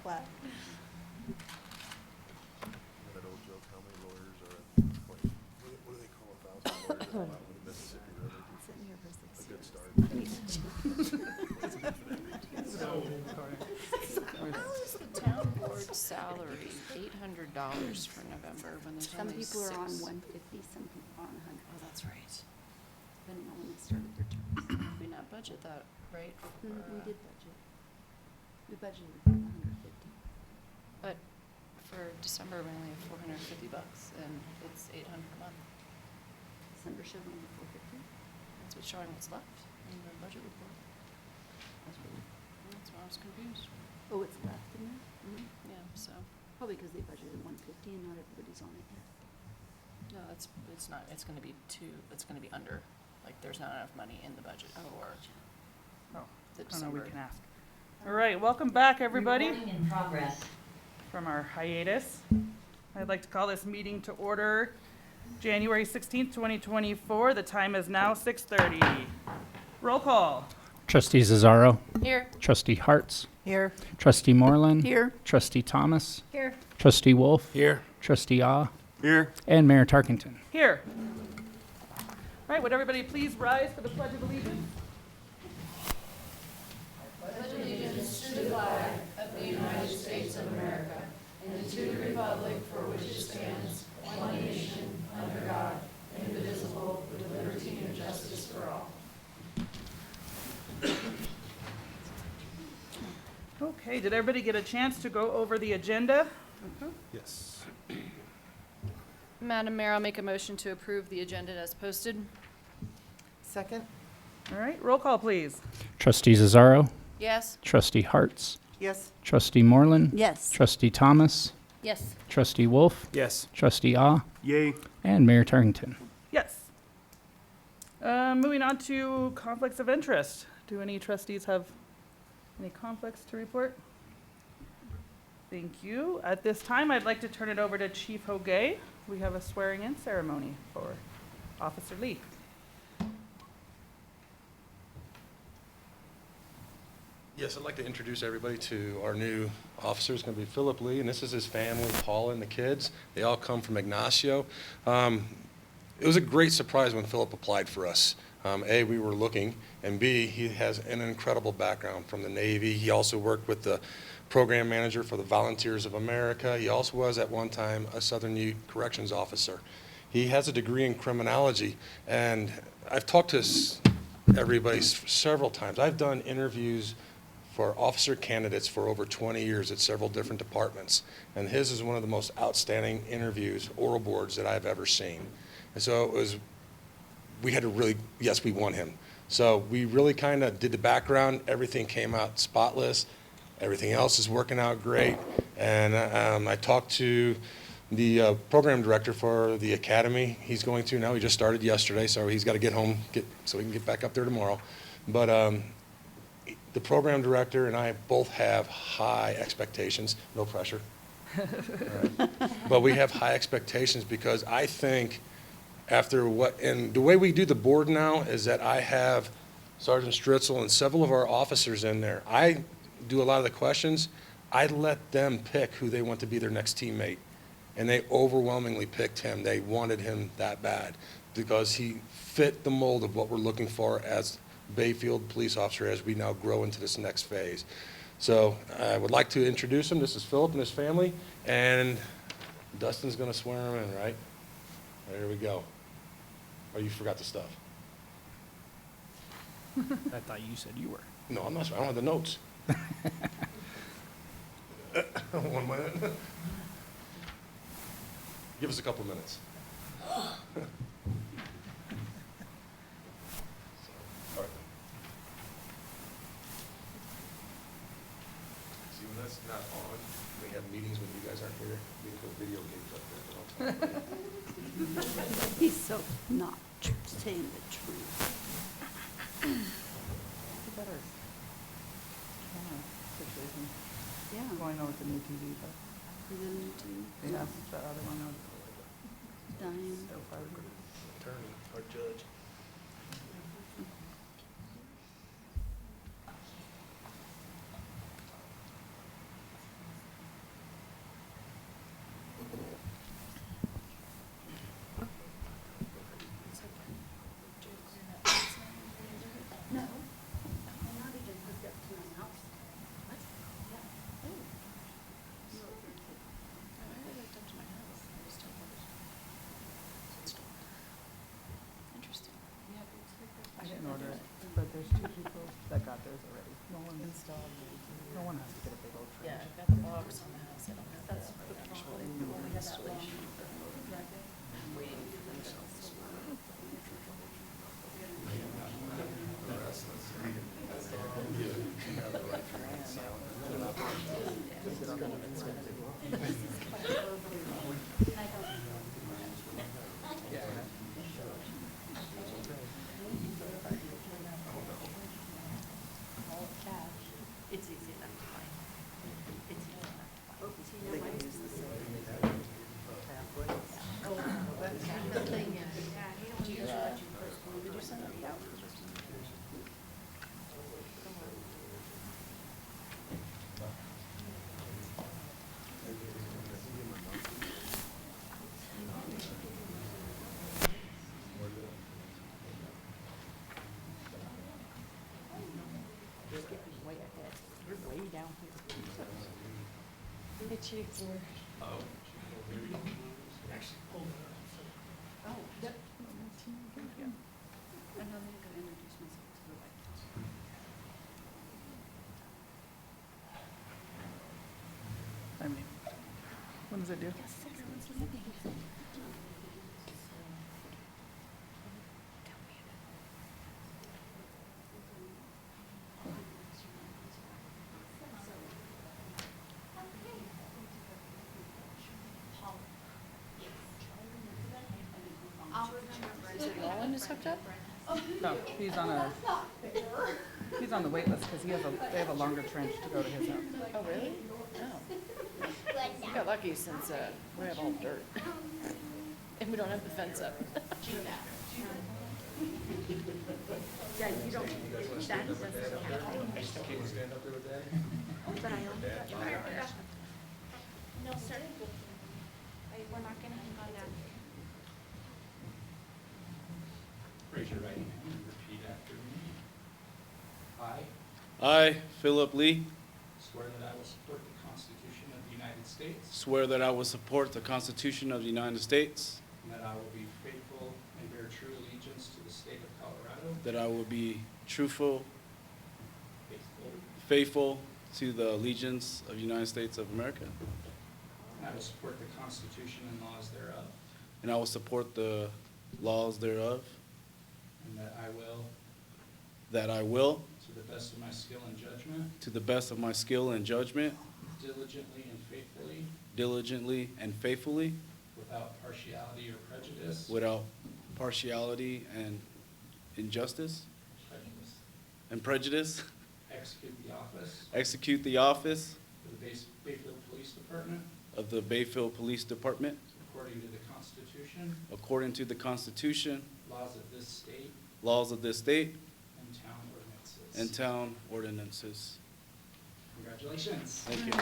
flat. That old joke, how many lawyers are at, what do they call 1,000 lawyers at the bottom of the Mississippi River? Sitting here for 6 A good years. start. How is the town board salary $800 for November when there's Some only people are on 6? 150, some people are on 100, Oh, that's right. depending on when they started their terms. We not budget that, right? We for, did budget. We budgeted about 150. But for December, we only have $450 and it's $800 a month. December showed only 450. That's what's showing what's left in the budget report. That's why I was confused. Oh, it's left in there? Yeah, so, Probably because they budgeted 150 and not everybody's on it yet. no, it's not, it's gonna be it's gonna be under, like, there's not enough money in the budget for Oh, the I don't know, we December. can ask. All right, welcome back, everybody, Recording in progress. from our hiatus. I'd like to call this meeting to order January 16th, 2024. The time is now 6:30. Roll call. Trustee Zazzaro, Here. Trustee Hartz, Here. Trustee Moreland, Here. Trustee Thomas, Here. Trustee Wolf, Here. Trustee Ah, Here. and Mayor Tarkington. Here. All right, would everybody please rise for the Pledge of Allegiance? Okay, did everybody get a chance to go over the agenda? Yes. Madam Mayor, I'll make a motion to approve the agenda as posted. Second? All right, roll call, please. Trustee Zazzaro, Yes? Trustee Hartz, Yes. Trustee Moreland, Yes. Trustee Thomas, Yes. Trustee Wolf, Yes. Trustee Ah, Yay. and Mayor Tarkington. Yes. Moving on to conflicts of interest. Do any trustees have any conflicts to report? Thank you. At this time, I'd like to turn it over to Chief Hogay. We have a swearing-in ceremony for Officer Lee. Yes, I'd like to introduce everybody to our new officer. It's going to be Philip Lee, and this is his family, Paula and the kids. They all come from Ignacio. It was a great surprise when Philip applied for us. A, we were looking, and B, he has an incredible background from the Navy. He also worked with the program manager for the Volunteers of America. He also was at one time a Southern Youth Corrections officer. He has a degree in criminology, and I've talked to everybody several times. I've done interviews for officer candidates for over 20 years at several different departments, and his is one of the most outstanding interviews, oral boards, that I've ever seen. And so it was, we had to really, yes, we won him. So we really kind of did the background. Everything came out spotless. Everything else is working out great. And I talked to the program director for the academy. He's going to now. He just started yesterday, so he's got to get home so he can get back up there tomorrow. But the program director and I both have high expectations. No pressure. All right. But we have high expectations because I think after and the way we do the board now is that I have Sergeant Stritzel and several of our officers in there. I do a lot of the questions. I let them pick who they want to be their next teammate. And they overwhelmingly picked him. They wanted him that bad because he fit the mold of what we're looking for as Bayfield police officer as we now grow into this next phase. So I would like to introduce him. This is Philip and his family, and Dustin's going to swear him in, right? There we go. Oh, you forgot the stuff. I thought you said you were. No, I'm not. I don't have the notes. 1 minute. Give us a couple minutes. All right. See, when that's not on, we have meetings when you guys aren't here. We put video games up there. He's so not saying the truth. Better camera situation. Yeah. Going over to new TV, but Is it new too? yeah, the other one was Dying. so far. Attorney or judge. can order it, but there's 2 people that got theirs already. No one has to get a big old tray. Yeah, I've got the box on the house, I don't have the actual installation. I'm waiting for them to It's easy enough to find. It's easy enough to find. They can use the same pathways. Did you send it out? You're skipping way ahead. You're way down here. The cheeks were. Oh. Yep. I know they gotta introduce myself to the White House. I mean, when does it do? Is it Nolan is hooked up? No, he's on the wait list because they have a longer trench to go to his house. Oh, really? Oh. We got lucky since, we have all dirt. And we don't have the fence up. Yeah, you don't, that doesn't happen. Stand up there with Daddy? But I only got your first. No, sir. We're not gonna hang on that. Raise your right hand and repeat after me. I I, Philip Lee, swear that I will support the Constitution of the United States, swear that I will support the Constitution of the United States, and that I will be faithful and bear true allegiance to the state of Colorado, that I will be truthful, faithful, faithful to the allegiance of the United States of America, and I will support the Constitution and laws thereof, and I will support the laws thereof, and that I will, to the best of my skill and judgment, the best of my skill and judgment, diligently and faithfully, without partiality or prejudice, prejudice, and prejudice, execute the office of the Bayfield Police Department according to the Constitution, laws of this state, and town ordinances. Congratulations. Thank you.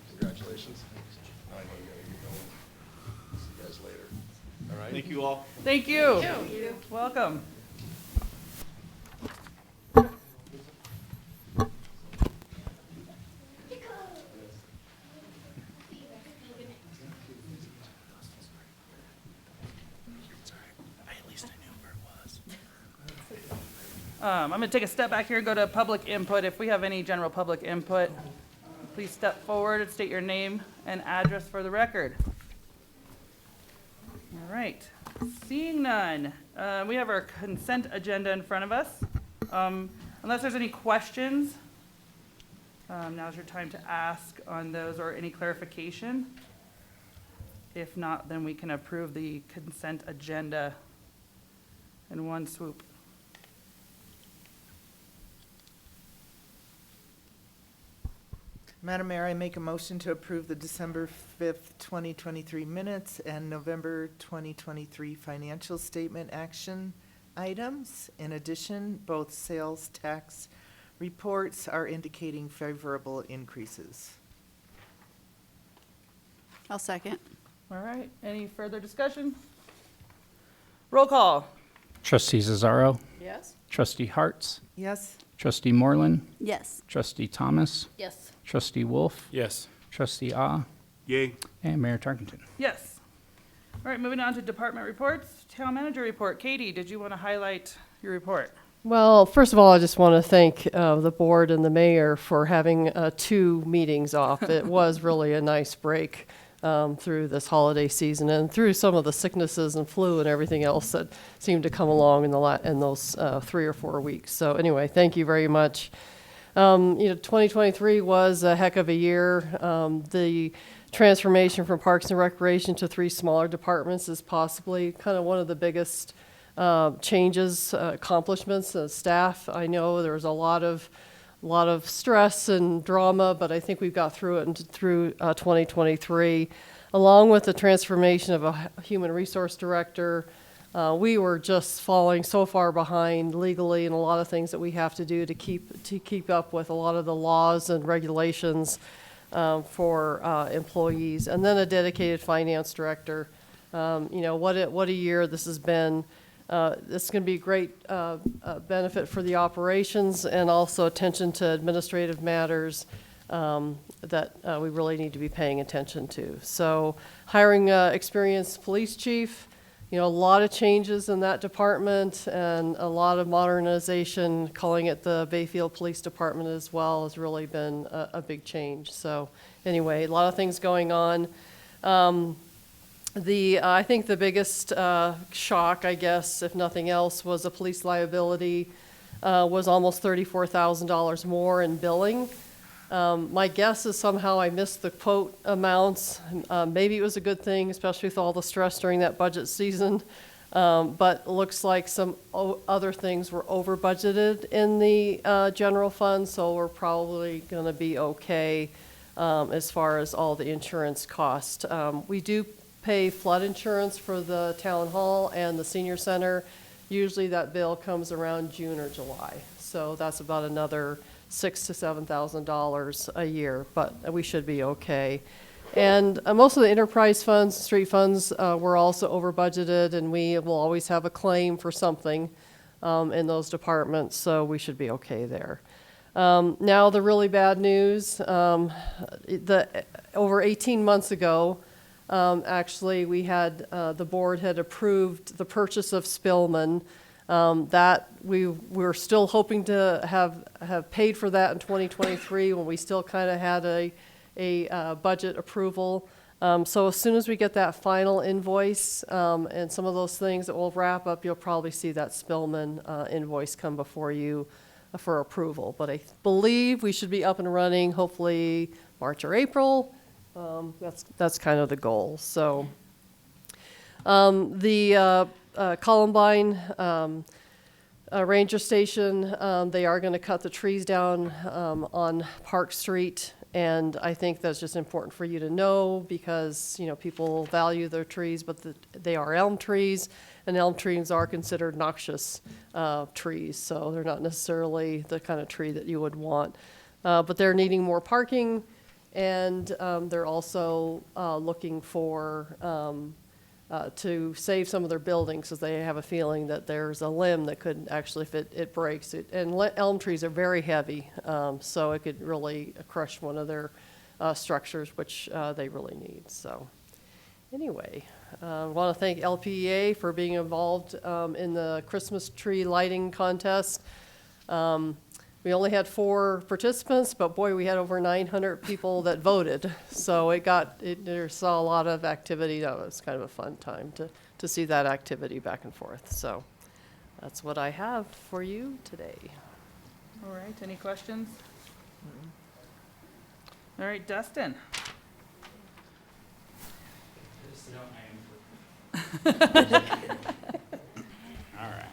Congratulations. I know you gotta get going. See you guys later. All right? Thank you all. Thank you. Welcome. I'm going to take a step back here and go to public input. If we have any general public input, please step forward and state your name and address for the record. All right. Seeing none, we have our consent agenda in front of us. Unless there's any questions, now's your time to ask on those or any clarification. If not, then we can approve the consent agenda in one swoop. Madam Mayor, I make a motion to approve the December 5th, 2023 minutes and November 2023 financial statement action items. In addition, both sales tax reports are indicating favorable increases. I'll second. All right, any further discussion? Roll call. Trustee Cesaro, Yes? Trustee Harts, Yes? Trustee Moreland, Yes. Trustee Thomas, Yes. Trustee Wolf, Yes. Trustee Ah, Yay. And Mayor Tarkenton. Yes. All right, moving on to department reports. Town manager report. Katie, did you want to highlight your report? Well, first of all, I just want to thank the board and the mayor for having 2 meetings off. It was really a nice break through this holiday season and through some of the sicknesses and flu and everything else that seemed to come along in those 3 or 4 weeks. So anyway, thank you very much. 2023 was a heck of a year. The transformation from Parks and Recreation to 3 smaller departments is possibly kind of one of the biggest changes, accomplishments. Staff, I know there was a lot of stress and drama, but I think we've got through it and through 2023. Along with the transformation of a human resource director, we were just falling so far behind legally in a lot of things that we have to do to keep up with a lot of the laws and regulations for employees. And then a dedicated finance director. What a year this has been. This is going to be a great benefit for the operations and also attention to administrative matters that we really need to be paying attention to. So hiring experienced police chief, a lot of changes in that department and a lot of modernization, calling it the Bayfield Police Department as well, has really been a big change. So anyway, a lot of things going on. I think the biggest shock, I guess, if nothing else, was the police liability was almost $34,000 more in billing. My guess is somehow I missed the quote amounts. Maybe it was a good thing, especially with all the stress during that budget season. But it looks like some other things were over budgeted in the general fund, so we're probably going to be okay as far as all the insurance cost. We do pay flood insurance for the town hall and the senior center. Usually that bill comes around June or July. So that's about another $6,000 to $7,000 a year, but we should be okay. And most of the enterprise funds, street funds, were also over budgeted, and we will always have a claim for something in those departments, so we should be okay there. Now the really bad news, over 18 months ago, actually, we had, the board had approved the purchase of Spillman. That we were still hoping to have paid for that in 2023 when we still kind of had a budget approval. So as soon as we get that final invoice and some of those things that we'll wrap up, you'll probably see that Spillman invoice come before you for approval. But I believe we should be up and running hopefully March or April. That's kind of the goal. So the Columbine Ranger Station, they are going to cut the trees down on Park Street, and I think that's just important for you to know because people value their trees, but they are elm trees, and elm trees are considered noxious trees, so they're not necessarily the kind of tree that you would want. But they're needing more parking. And they're also looking for to save some of their buildings because they have a feeling that there's a limb that could actually, if it breaks, and elm trees are very heavy, so it could really crush one of their structures, which they really need. So anyway, I want to thank LPEA for being involved in the Christmas tree lighting contest. We only had 4 participants, but boy, we had over 900 people that voted. So there saw a lot of activity. That was kind of a fun time to see that activity back and forth. So that's what I have for you today. All right, any questions? All right, Dustin. All right.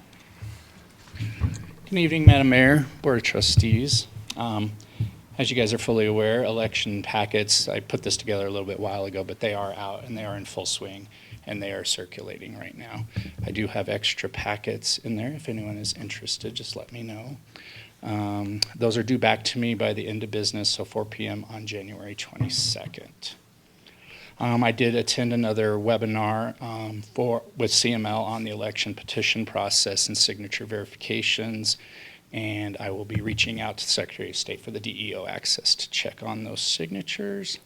Good evening, Madam Mayor, Board of Trustees. As you guys are fully aware, election packets, I put this together a little bit while ago, but they are out and they are in full swing and they are circulating right now. I do have extra packets in there. If anyone is interested, just let me know. Those are due back to me by the end of business, so 4 p.m. on January 22nd. I did attend another webinar with CML on the election petition process and signature verifications, and I will be reaching out to the Secretary of State for the DEO access to check on those signatures.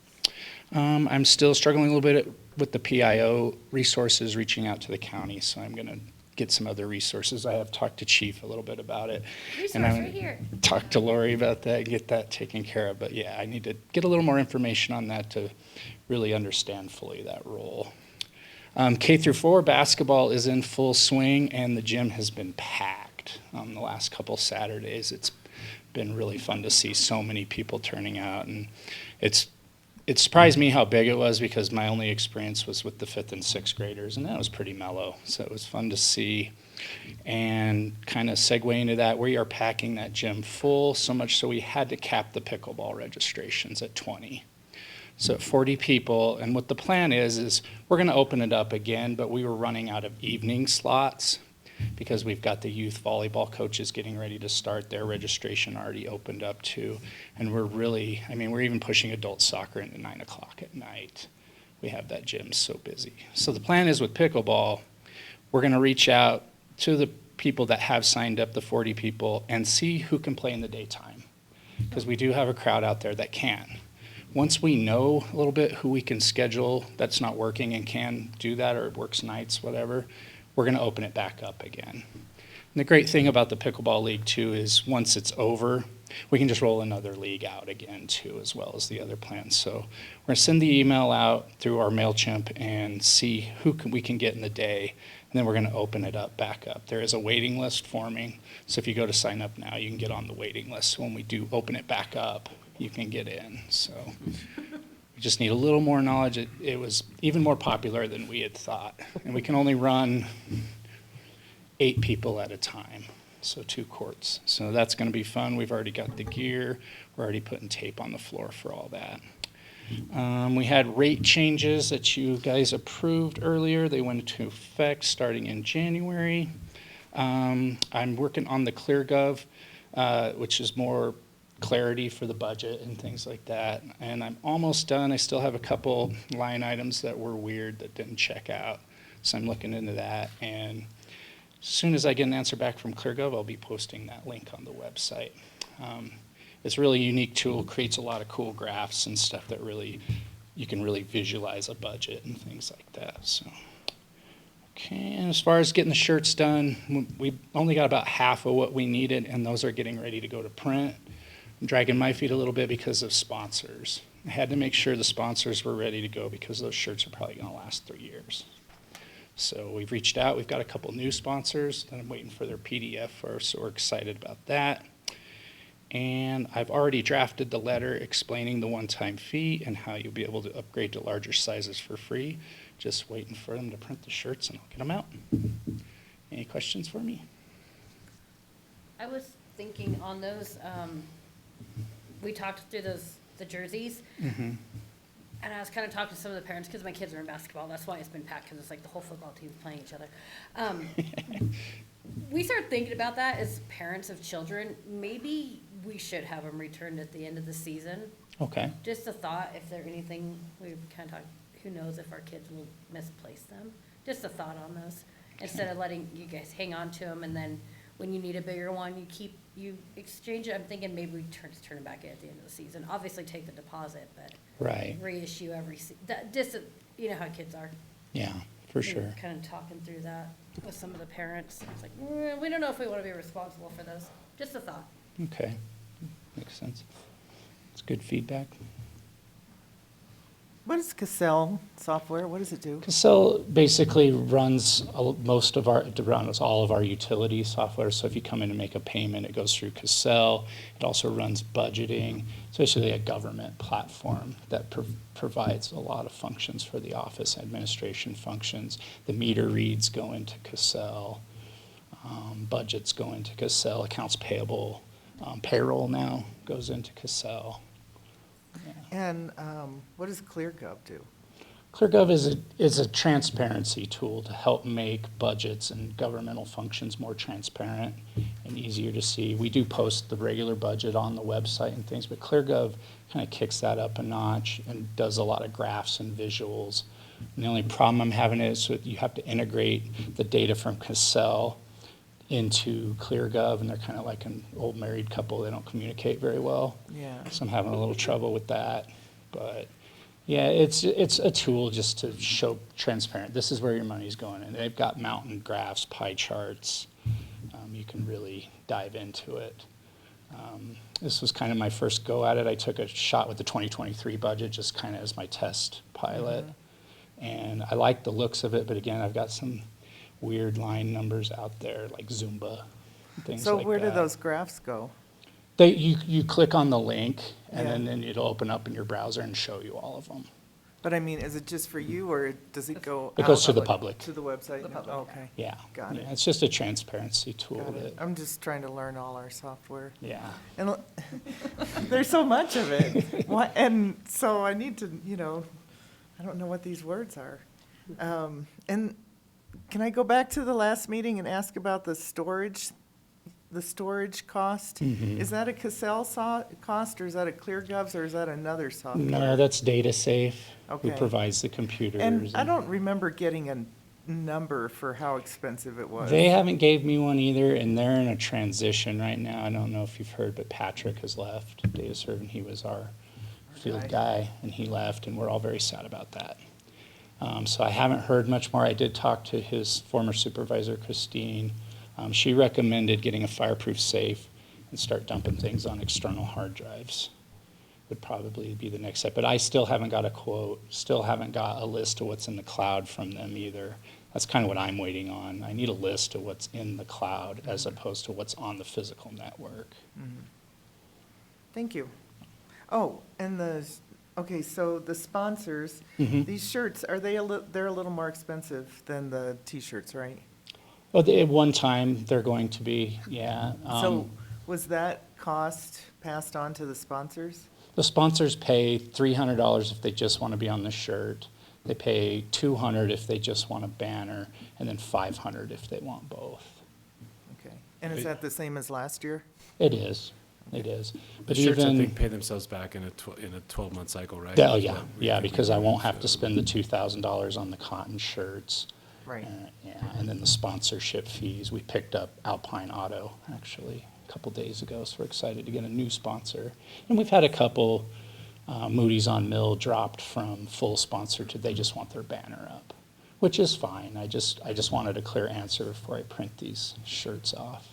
I'm still struggling a little bit with the PIO resources, reaching out to the county, so I'm going to get some other resources. I have talked to Chief a little bit about it. Resource And I'm right here. talk to Lori about that, get that taken care of. But yeah, I need to get a little more information on that to really understand fully that role. K through 4 basketball is in full swing, and the gym has been packed the last couple Saturdays. It's been really fun to see so many people turning out, and it surprised me how big it was because my only experience was with the 5th and 6th graders, and that was pretty mellow. So it was fun to see. And kind of segue into that, we are packing that gym full, so much so we had to cap the pickleball registrations at 20. So 40 people, and what the plan is we're going to open it up again, but we were running out of evening slots because we've got the youth volleyball coaches getting ready to start. Their registration already opened up too. And we're even pushing adult soccer into 9 o'clock at night. We have that gym so busy. So the plan is with pickleball, we're going to reach out to the people that have signed up, the 40 people, and see who can play in the daytime. Because we do have a crowd out there that can. Once we know a little bit who we can schedule that's not working and can do that, or works nights, whatever, we're going to open it back up again. And the great thing about the pickleball league too is once it's over, we can just roll another league out again too, as well as the other plans. So we're going to send the email out through our MailChimp and see who we can get in the day, and then we're going to open it up back up. There is a waiting list forming, so if you go to sign up now, you can get on the waiting list. So when we do open it back up, you can get in. So we just need a little more knowledge. It was even more popular than we had thought. And we can only run 8 people at a time, so 2 courts. So that's going to be fun. We've already got the gear. We're already putting tape on the floor for all that. We had rate changes that you guys approved earlier. They went into effect starting in January. I'm working on the ClearGov, which is more clarity for the budget and things like that. And I'm almost done. I still have a couple line items that were weird that didn't check out. So I'm looking into that. And as soon as I get an answer back from ClearGov, I'll be posting that link on the website. It's a really unique tool, creates a lot of cool graphs and stuff that really, you can really visualize a budget and things like that. So, okay, and as far as getting the shirts done, we only got about half of what we needed, and those are getting ready to go to print. I'm dragging my feet a little bit because of sponsors. I had to make sure the sponsors were ready to go because those shirts are probably going to last 3 years. So we've reached out. We've got a couple new sponsors that I'm waiting for their PDF for, so we're excited about that. And I've already drafted the letter explaining the one-time fee and how you'll be able to upgrade to larger sizes for free. Just waiting for them to print the shirts and I'll get them out. Any questions for me? I was thinking on those, we talked through the jerseys. Mm-hmm. And I was kind of talking to some of the parents, because my kids are in basketball, that's why it's been packed, because it's like the whole football team's playing each other. We started thinking about that as parents of children. Maybe we should have them returned at the end of the season. Okay. Just a thought, if there anything, we've kind of talked, who knows if our kids will misplace them. Just a thought on those. Instead of letting you guys hang on to them, and then when you need a bigger one, you exchange it. I'm thinking maybe we turn it back in at the end of the season. Obviously take the deposit, but Right. reissue every, just, you know how kids are. Yeah, for sure. Kind of talking through that with some of the parents. It's like, we don't know if we want to be responsible for those. Just a thought. Okay, makes sense. It's good feedback. What is Cassell software? What does it do? Cassell basically runs it runs all of our utility software. So if you come in and make a payment, it goes through Cassell. It also runs budgeting. It's basically a government platform that provides a lot of functions for the office, administration functions. The meter reads go into Cassell. Budgets go into Cassell. Accounts payable, payroll now goes into Cassell. And what does ClearGov do? ClearGov is a transparency tool to help make budgets and governmental functions more transparent and easier to see. We do post the regular budget on the website and things, but ClearGov kind of kicks that up a notch and does a lot of graphs and visuals. And the only problem I'm having is that you have to integrate the data from Cassell into ClearGov, and they're kind of like an old married couple. They don't communicate very well. Yeah. So I'm having a little trouble with that, but Yeah, it's a tool just to show transparent, this is where your money's going. And they've got mountain graphs, pie charts. You can really dive into it. This was kind of my first go at it. I took a shot with the 2023 budget just kind of as my test pilot. And I like the looks of it, but again, I've got some weird line numbers out there like Zumba, and things So like where do that. those graphs go? You click on the link, and Yeah. then it'll open up in your browser and show you all of them. But I mean, is it just for you, or does it go It goes out to the public. to the website? The public. Okay, Yeah. Got it. Yeah, it's just a transparency tool got that, it. I'm just trying to learn all our software. yeah. And there's so much of it. And so I need to, I don't know what these words are. And can I go back to the last meeting and ask about the storage cost? Mhm. Is that a Cassell cost, or is that a ClearGov's, or is that another software? No, that's DataSafe, who Okay. provides the computers. And I and- don't remember getting a number for how expensive it was. They haven't gave me one either, and they're in a transition right now. I don't know if you've heard, but Patrick has left DataServe, and he was our field guy, and he left, and we're all very sad about that. So I haven't heard much more. I did talk to his former supervisor, Christine. She recommended getting a fireproof safe and start dumping things on external hard drives. Would probably be the next step, but I still haven't got a quote, still haven't got a list of what's in the cloud from them either. That's kind of what I'm waiting on. I need a list of what's in the cloud as opposed to what's on the physical network. Thank you. Oh, and okay, so the sponsors, Mhm. these shirts, are they're a little more expensive than the T-shirts, right? Well, at one time, they're going to be, yeah. So was that cost passed on to the sponsors? The sponsors pay $300 if they just want to be on the shirt. They pay $200 if they just want a banner, and then $500 if they want both. Okay. And is that the same as last year? It is. It is. But The shirts, I even, think, pay themselves back in a 12-month cycle, right? oh, yeah, yeah, because I won't have to spend the $2,000 on the cotton shirts. Right. Yeah, and then the sponsorship fees. We picked up Alpine Auto, actually, a couple days ago, so we're excited to get a new sponsor. And we've had a couple, Moody's on Mill dropped from full sponsor to they just want their banner up, which is fine. I just wanted a clear answer before I print these shirts off.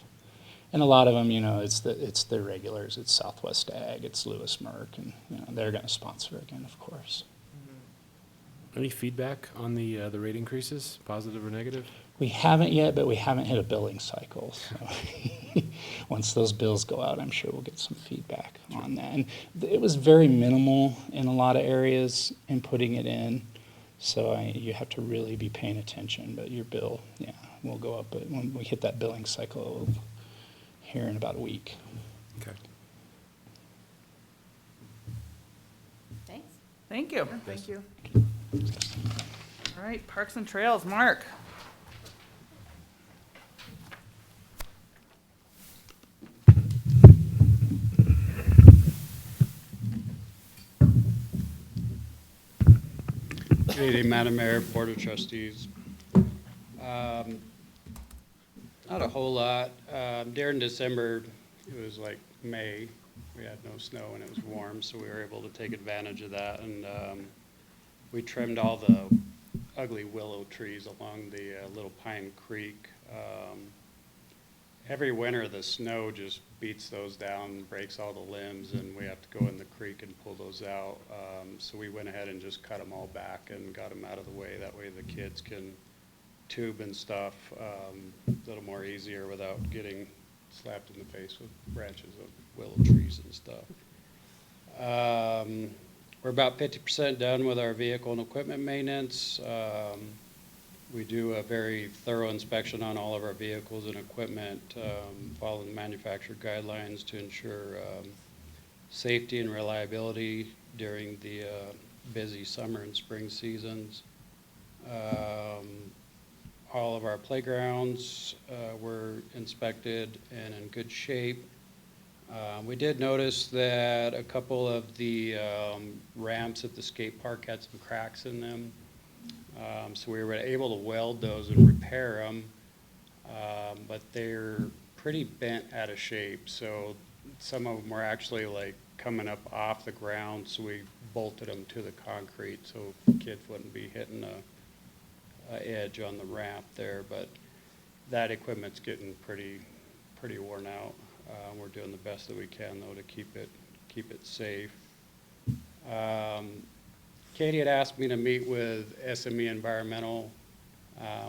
And a lot of them, it's the regulars. It's Southwest Ag, it's Lewis Merck, and they're going to sponsor again, of course. Any feedback on the rate increases, positive or negative? We haven't yet, but we haven't hit a billing cycle. So once those bills go out, I'm sure we'll get some feedback on that. And it was very minimal in a lot of areas in putting it in. So you have to really be paying attention. But your bill, yeah, will go up. But when we hit that billing cycle here in about a week. Okay. Thanks. Thank you. Thank you. All right, Parks and Trails, Mark. Good evening, Madam Mayor, Board of Trustees. Not a whole lot. During December, it was like May, we had no snow and it was warm, so we were able to take advantage of that. And we trimmed all the ugly willow trees along the Little Pine Creek. Every winter, the snow just beats those down, breaks all the limbs, and we have to go in the creek and pull those out. So we went ahead and just cut them all back and got them out of the way. That way the kids can tube and stuff a little more easier without getting slapped in the face with branches of willow trees and stuff. We're about 50% done with our vehicle and equipment maintenance. We do a very thorough inspection on all of our vehicles and equipment, following manufacturer guidelines to ensure safety and reliability during the busy summer and spring seasons. All of our playgrounds were inspected and in good shape. We did notice that a couple of the ramps at the skate park had some cracks in them. So we were able to weld those and repair them, but they're pretty bent out of shape. So some of them were actually like coming up off the ground, so we bolted them to the concrete so kids wouldn't be hitting a edge on the ramp there. But that equipment's getting pretty worn out. We're doing the best that we can though to keep it safe. Katie had asked me to meet with SME Environmental.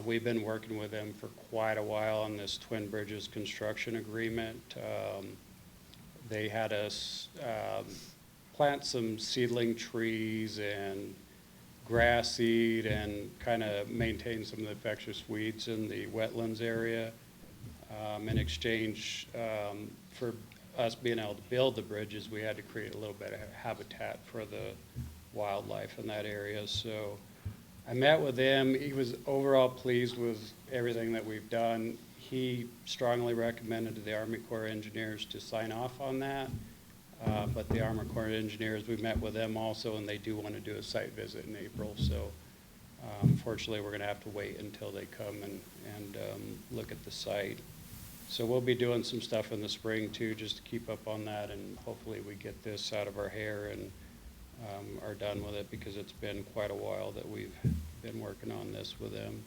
We've been working with them for quite a while on this Twin Bridges construction agreement. They had us plant some seedling trees and grass seed and kind of maintain some of the infectious weeds in the wetlands area. In exchange for us being able to build the bridges, we had to create a little bit of habitat for the wildlife in that area. So I met with him. He was overall pleased with everything that we've done. He strongly recommended to the Army Corps of Engineers to sign off on that. But the Army Corps of Engineers, we met with them also, and they do want to do a site visit in April. So unfortunately, we're going to have to wait until they come and look at the site. So we'll be doing some stuff in the spring too, just to keep up on that, and hopefully we get this out of our hair and are done with it, because it's been quite a while that we've been working on this with them.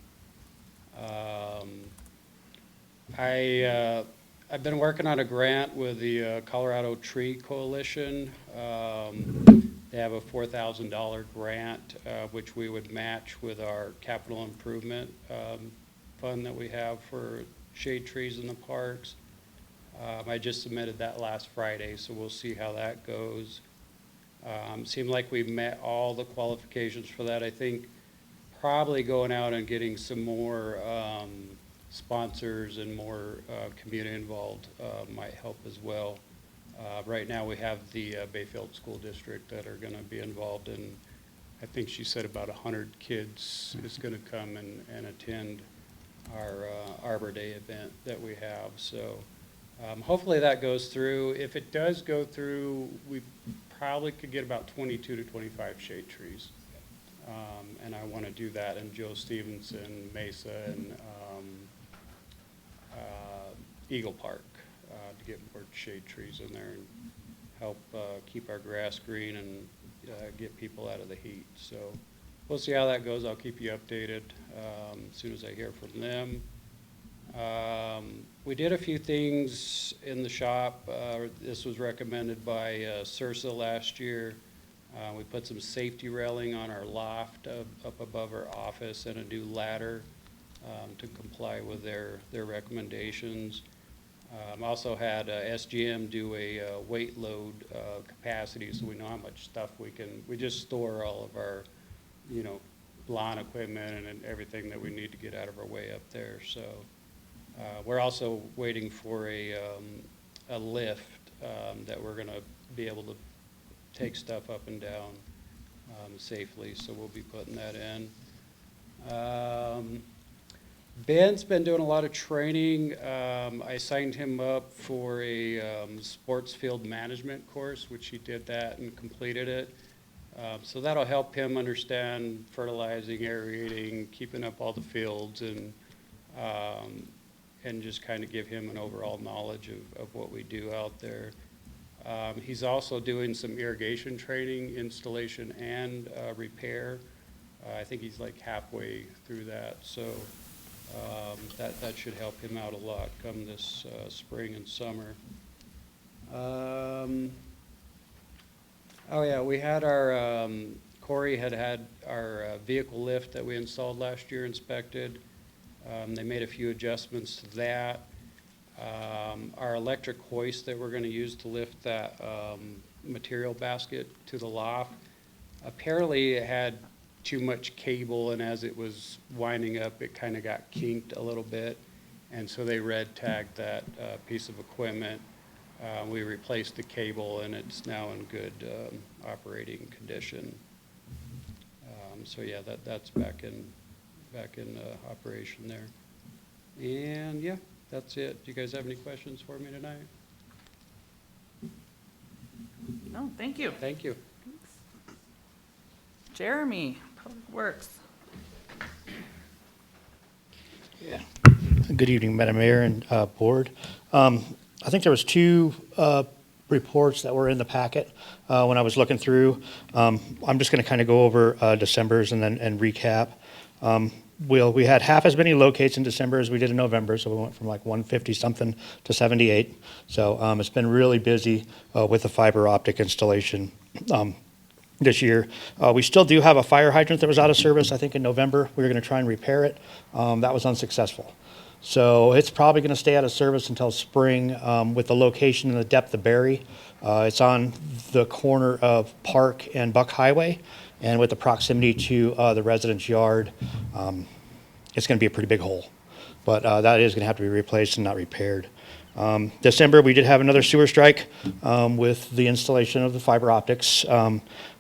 I've been working on a grant with the Colorado Tree Coalition. They have a $4,000 grant, which we would match with our capital improvement fund that we have for shade trees in the parks. I just submitted that last Friday, so we'll see how that goes. Seemed like we've met all the qualifications for that. I think probably going out and getting some more sponsors and more community involved might help as well. Right now we have the Bayfield School District that are going to be involved in, I think she said about 100 kids is going to come and attend our Arbor Day event that we have. So hopefully that goes through. If it does go through, we probably could get about 22 to 25 shade trees. And I want to do that in Joe Stevenson, Mesa, and Eagle Park to get more shade trees in there and help keep our grass green and get people out of the heat. So we'll see how that goes. I'll keep you updated as soon as I hear from them. We did a few things in the shop. This was recommended by CIRSA last year. We put some safety railing on our loft up above our office and a new ladder to comply with their recommendations. Also had SGM do a weight load capacity, so we know how much stuff we just store all of our, lawn equipment and everything that we need to get out of our way up there. So we're also waiting for a lift that we're going to be able to take stuff up and down safely, so we'll be putting that in. Ben's been doing a lot of training. I signed him up for a sports field management course, which he did that and completed it. So that'll help him understand fertilizing, aerating, keeping up all the fields, and just kind of give him an overall knowledge of what we do out there. He's also doing some irrigation training, installation, and repair. I think he's like halfway through that, so that should help him out a lot come this spring and summer. Oh yeah, we had our, Corey had our vehicle lift that we installed last year inspected. They made a few adjustments to that. Our electric hoist that we're going to use to lift that material basket to the loft, apparently it had too much cable, and as it was winding up, it kind of got kinked a little bit, and so they red tagged that piece of equipment. We replaced the cable, and it's now in good operating condition. So yeah, that's back in operation there. And yeah, that's it. Do you guys have any questions for me tonight? No, thank you. Thank you. Jeremy, Public Works. Yeah. Good evening, Madam Mayor and Board. I think there was two reports that were in the packet when I was looking through. I'm just going to kind of go over December's and then recap. We had half as many locates in December as we did in November, so we went from like 150 something to 78. So it's been really busy with the fiber optic installation this year. We still do have a fire hydrant that was out of service. I think in November we were going to try and repair it. That was unsuccessful. So it's probably going to stay out of service until spring with the location and the depth of bury. It's on the corner of Park and Buck Highway, and with the proximity to the residence yard, it's going to be a pretty big hole. But that is going to have to be replaced and not repaired. December, we did have another sewer strike with the installation of the fiber optics.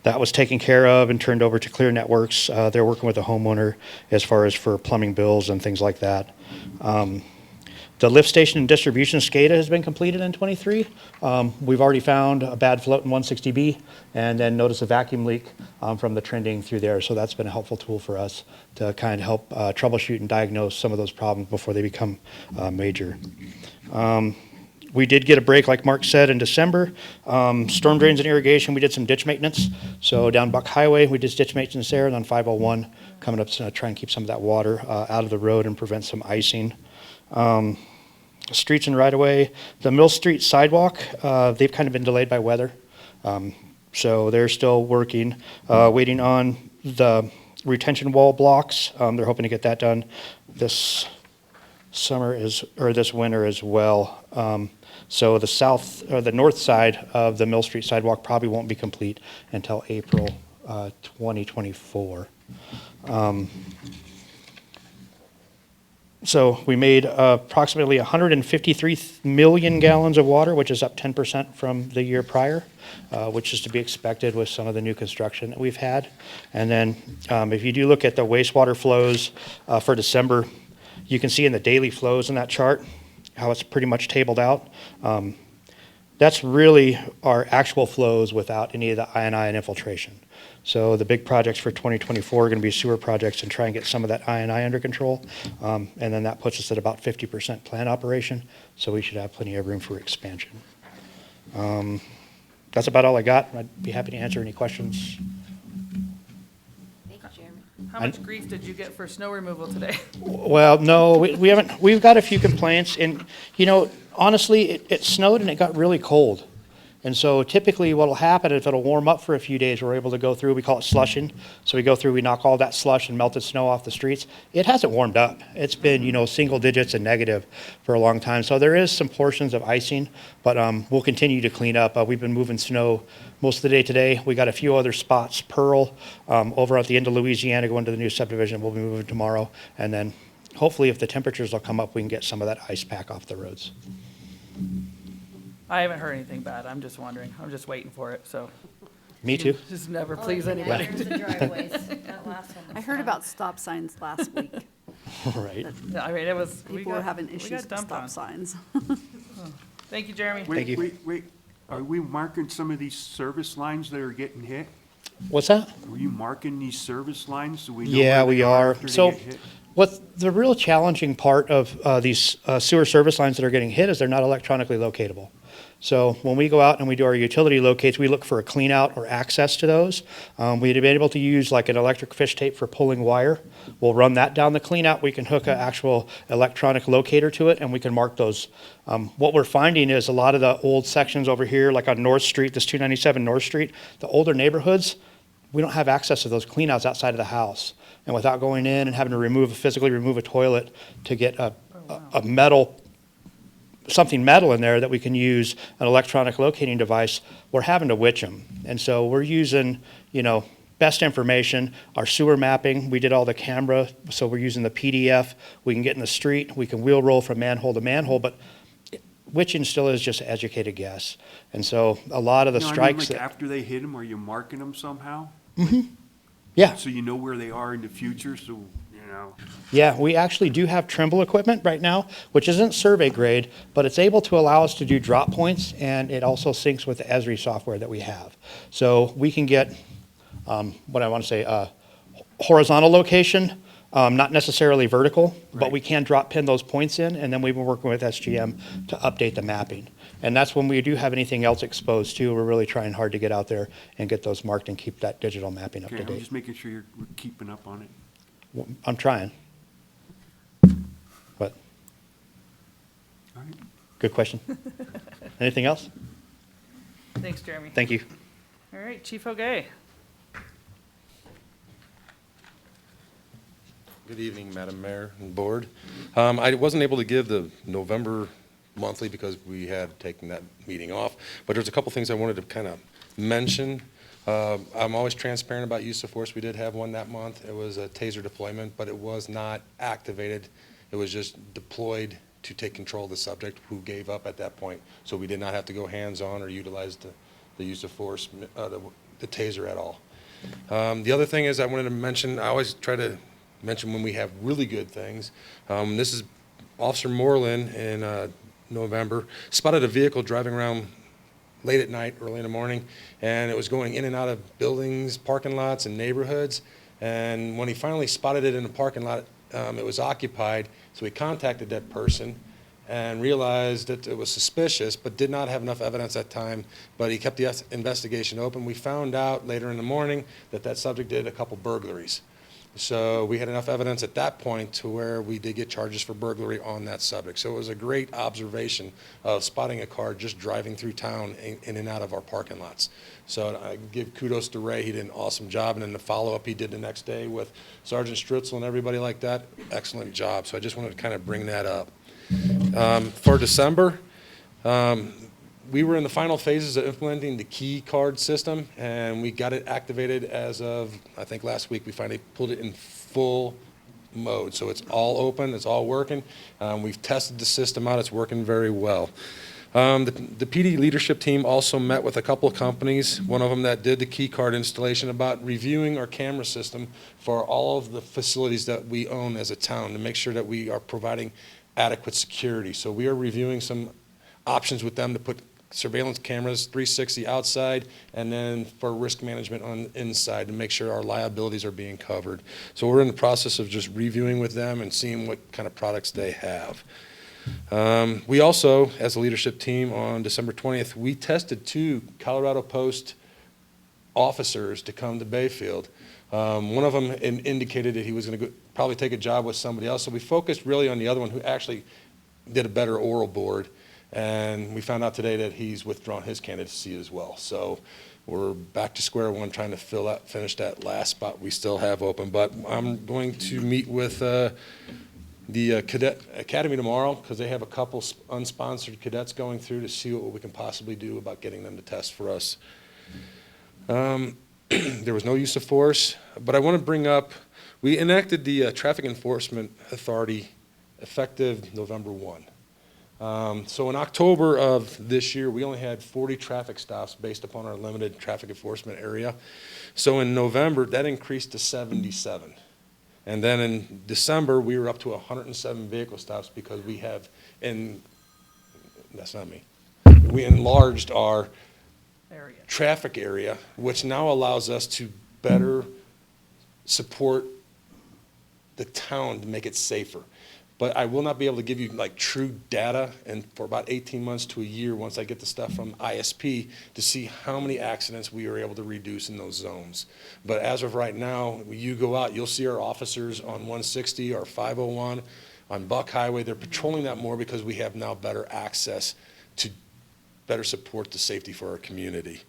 That was taken care of and turned over to Clear Networks. They're working with the homeowner as far as for plumbing bills and things like that. The lift station and distribution SCADA has been completed in '23. We've already found a bad float in 160B and then noticed a vacuum leak from the trending through there. So that's been a helpful tool for us to kind of help troubleshoot and diagnose some of those problems before they become major. We did get a break, like Mark said, in December. Storm drains and irrigation, we did some ditch maintenance. So down Buck Highway, we did ditch maintenance there, and on 501, coming up to try and keep some of that water out of the road and prevent some icing. Streets and right-of-way, the Mill Street sidewalk, they've kind of been delayed by weather. So they're still working, waiting on the retention wall blocks. They're hoping to get that done this this winter as well. So the north side of the Mill Street sidewalk probably won't be complete until April 2024. So we made approximately 153 million gallons of water, which is up 10% from the year prior, which is to be expected with some of the new construction that we've had. And then if you do look at the wastewater flows for December, you can see in the daily flows in that chart how it's pretty much tabled out. That's really our actual flows without any of the I&I and infiltration. So the big projects for 2024 are going to be sewer projects and try and get some of that I&I under control. And then that puts us at about 50% plant operation. So we should have plenty of room for expansion. That's about all I got. I'd be happy to answer any questions. Thank you, Jeremy. How much grief did you get for snow removal today? Well, no, we haven't. We've got a few complaints. And, you know, honestly, it snowed and it got really cold. And so typically what will happen is it'll warm up for a few days. We're able to go through, we call it slushing. So we go through, we knock all that slush and melted snow off the streets. It hasn't warmed up. It's been, you know, single digits and negative for a long time. So there is some portions of icing, but we'll continue to clean up. We've been moving snow most of the day today. We got a few other spots. Pearl, over at the end of Louisiana, going to the new subdivision, we'll be moving tomorrow. And then hopefully if the temperatures will come up, we can get some of that ice pack off the roads. I haven't heard anything bad. I'm just wondering. I'm just waiting for it, so. Me too. Just never Only please thing I anybody. heard was the driveways. That last one was I heard fun. about stop signs last week. Right. I mean, it was. People were having issues with dumped stop on. signs. Thank you, Jeremy. Thank you. Wait, are we marking some of these service lines that are getting hit? What's that? Are you marking these service lines so we know Yeah, where we they are. after they So get hit? what the real challenging part of these sewer service lines that are getting hit is they're not electronically locatable. So when we go out and we do our utility locates, we look for a clean out or access to those. We'd be able to use like an electric fish tape for pulling wire. We'll run that down the clean out. We can hook an actual electronic locator to it and we can mark those. What we're finding is a lot of the old sections over here, like on North Street, this 297 North Street, the older neighborhoods, we don't have access to those clean outs outside of the house. And without going in and having to physically remove a toilet to get a something metal in there that we can use an electronic locating device, we're having to witch them. And so we're using, you know, best information, our sewer mapping, we did all the camera, so we're using the PDF, we can get in the street, we can wheel roll from manhole to manhole, but witching still is just an educated guess. And so a lot of the No, I mean, strikes. like after they hit them, are you marking them somehow? Yeah. So you know where they are in the future, so, you know. Yeah, we actually do have Trimble equipment right now, which isn't survey grade, but it's able to allow us to do drop points, and it also syncs with the Esri software that we have. So we can get, what I want to say, horizontal location, Not necessarily vertical, but Right. we can drop pin those points in, and then we've been working with SGM to update the mapping. And that's when we do have anything else exposed too. We're really trying hard to get out there and get those marked and keep that digital mapping up Okay, to I'm date. just making sure we're keeping up on it. I'm trying. But, All right. good question. Anything else? Thanks, Jeremy. Thank you. All right, Chief O'Gay. Good evening, Madam Mayor and Board. I wasn't able to give the November monthly because we had taken that meeting off, but there's a couple things I wanted to kind of mention. I'm always transparent about use of force. We did have one that month. It was a taser deployment, but it was not activated. It was just deployed to take control of the subject who gave up at that point. So we did not have to go hands-on or utilize the use of force, the taser at all. The other thing is I wanted to mention, I always try to mention when we have really good things. This is Officer Moreland in November, spotted a vehicle driving around late at night, early in the morning, and it was going in and out of buildings, parking lots, and neighborhoods. And when he finally spotted it in the parking lot, it was occupied, so he contacted that person and realized that it was suspicious, but did not have enough evidence at that time, but he kept the investigation open. We found out later in the morning that that subject did a couple burglaries. So we had enough evidence at that point to where we did get charges for burglary on that subject. So it was a great observation of spotting a car just driving through town in and out of our parking lots. So I give kudos to Ray. He did an awesome job. And then the follow-up he did the next day with Sergeant Stritzel and everybody like that, excellent job. So I just wanted to kind of bring that up. For December, we were in the final phases of implementing the key card system, and we got it activated as of, I think last week, we finally pulled it in full mode. So it's all open, it's all working. We've tested the system out, it's working very well. The PD leadership team also met with a couple of companies, one of them that did the key card installation, about reviewing our camera system for all of the facilities that we own as a town to make sure that we are providing adequate security. So we are reviewing some options with them to put surveillance cameras, 360 outside, and then for risk management on inside to make sure our liabilities are being covered. So we're in the process of just reviewing with them and seeing what kind of products they have. We also, as a leadership team, on December 20th, we tested 2 Colorado Post officers to come to Bayfield. One of them indicated that he was going to probably take a job with somebody else, so we focused really on the other one who actually did a better oral board. And we found out today that he's withdrawn his candidacy as well. So we're back to square one, trying to finish that last spot we still have open. But I'm going to meet with the Cadet Academy tomorrow because they have a couple unsponsored cadets going through to see what we can possibly do about getting them to test for us. There was no use of force, but I want to bring up, we enacted the Traffic Enforcement Authority effective November 1. So in October of this year, we only had 40 traffic stops based upon our limited traffic enforcement area. So in November, that increased to 77. And then in December, we were up to 107 vehicle stops because we have, that's not me, we enlarged our traffic area, which now allows us to better support the town to make it safer. But I will not be able to give you like true data and for about 18 months to a year once I get the stuff from ISP to see how many accidents we are able to reduce in those zones. But as of right now, when you go out, you'll see our officers on 160 or 501 on Buck Highway. They're patrolling that more because we have now better access to better support the safety for our community.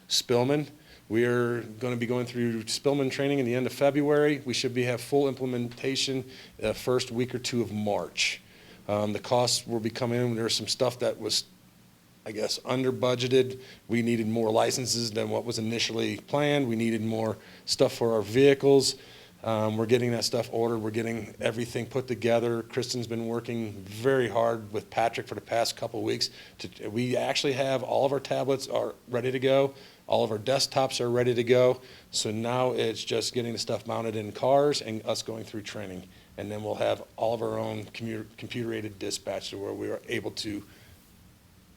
Spillman. We are going to be going through Spillman training in the end of February. We should have full implementation the first week or 2 of March. The costs will be coming in. There's some stuff that was, I guess, under budgeted. We needed more licenses than what was initially planned. We needed more stuff for our vehicles. We're getting that stuff ordered. We're getting everything put together. Kristen's been working very hard with Patrick for the past couple of weeks. We actually have all of our tablets are ready to go. All of our desktops are ready to go. So now it's just getting the stuff mounted in cars and us going through training. And then we'll have all of our own computer-aided dispatch to where we are able to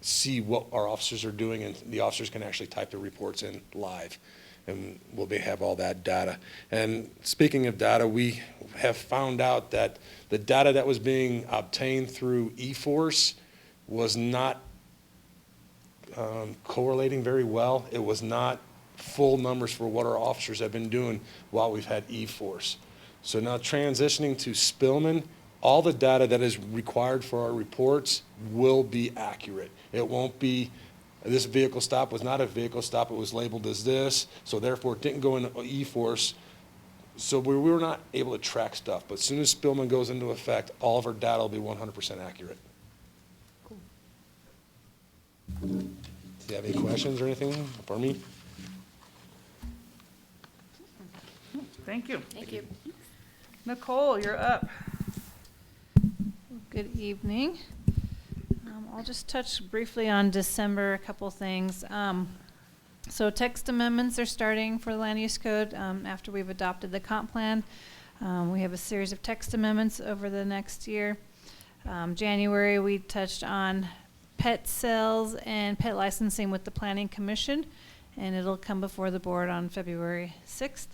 see what our officers are doing and the officers can actually type their reports in live. and we'll have all that data. And speaking of data, we have found out that the data that was being obtained through eForce was not correlating very well. It was not full numbers for what our officers have been doing while we've had eForce. So now transitioning to Spillman, all the data that is required for our reports will be accurate. It won't be, this vehicle stop was not a vehicle stop, it was labeled as this, so therefore it didn't go into eForce. So we were not able to track stuff, but as soon as Spillman goes into effect, all of our data will be 100% accurate. Do you have any questions or anything for me? Thank you. Thank you. Nicole, you're up. Good evening. I'll just touch briefly on December, a couple things. So text amendments are starting for the land use code after we've adopted the comp plan. We have a series of text amendments over the next year. January, we touched on pet sales and pet licensing with the Planning Commission, and it'll come before the board on February 6th.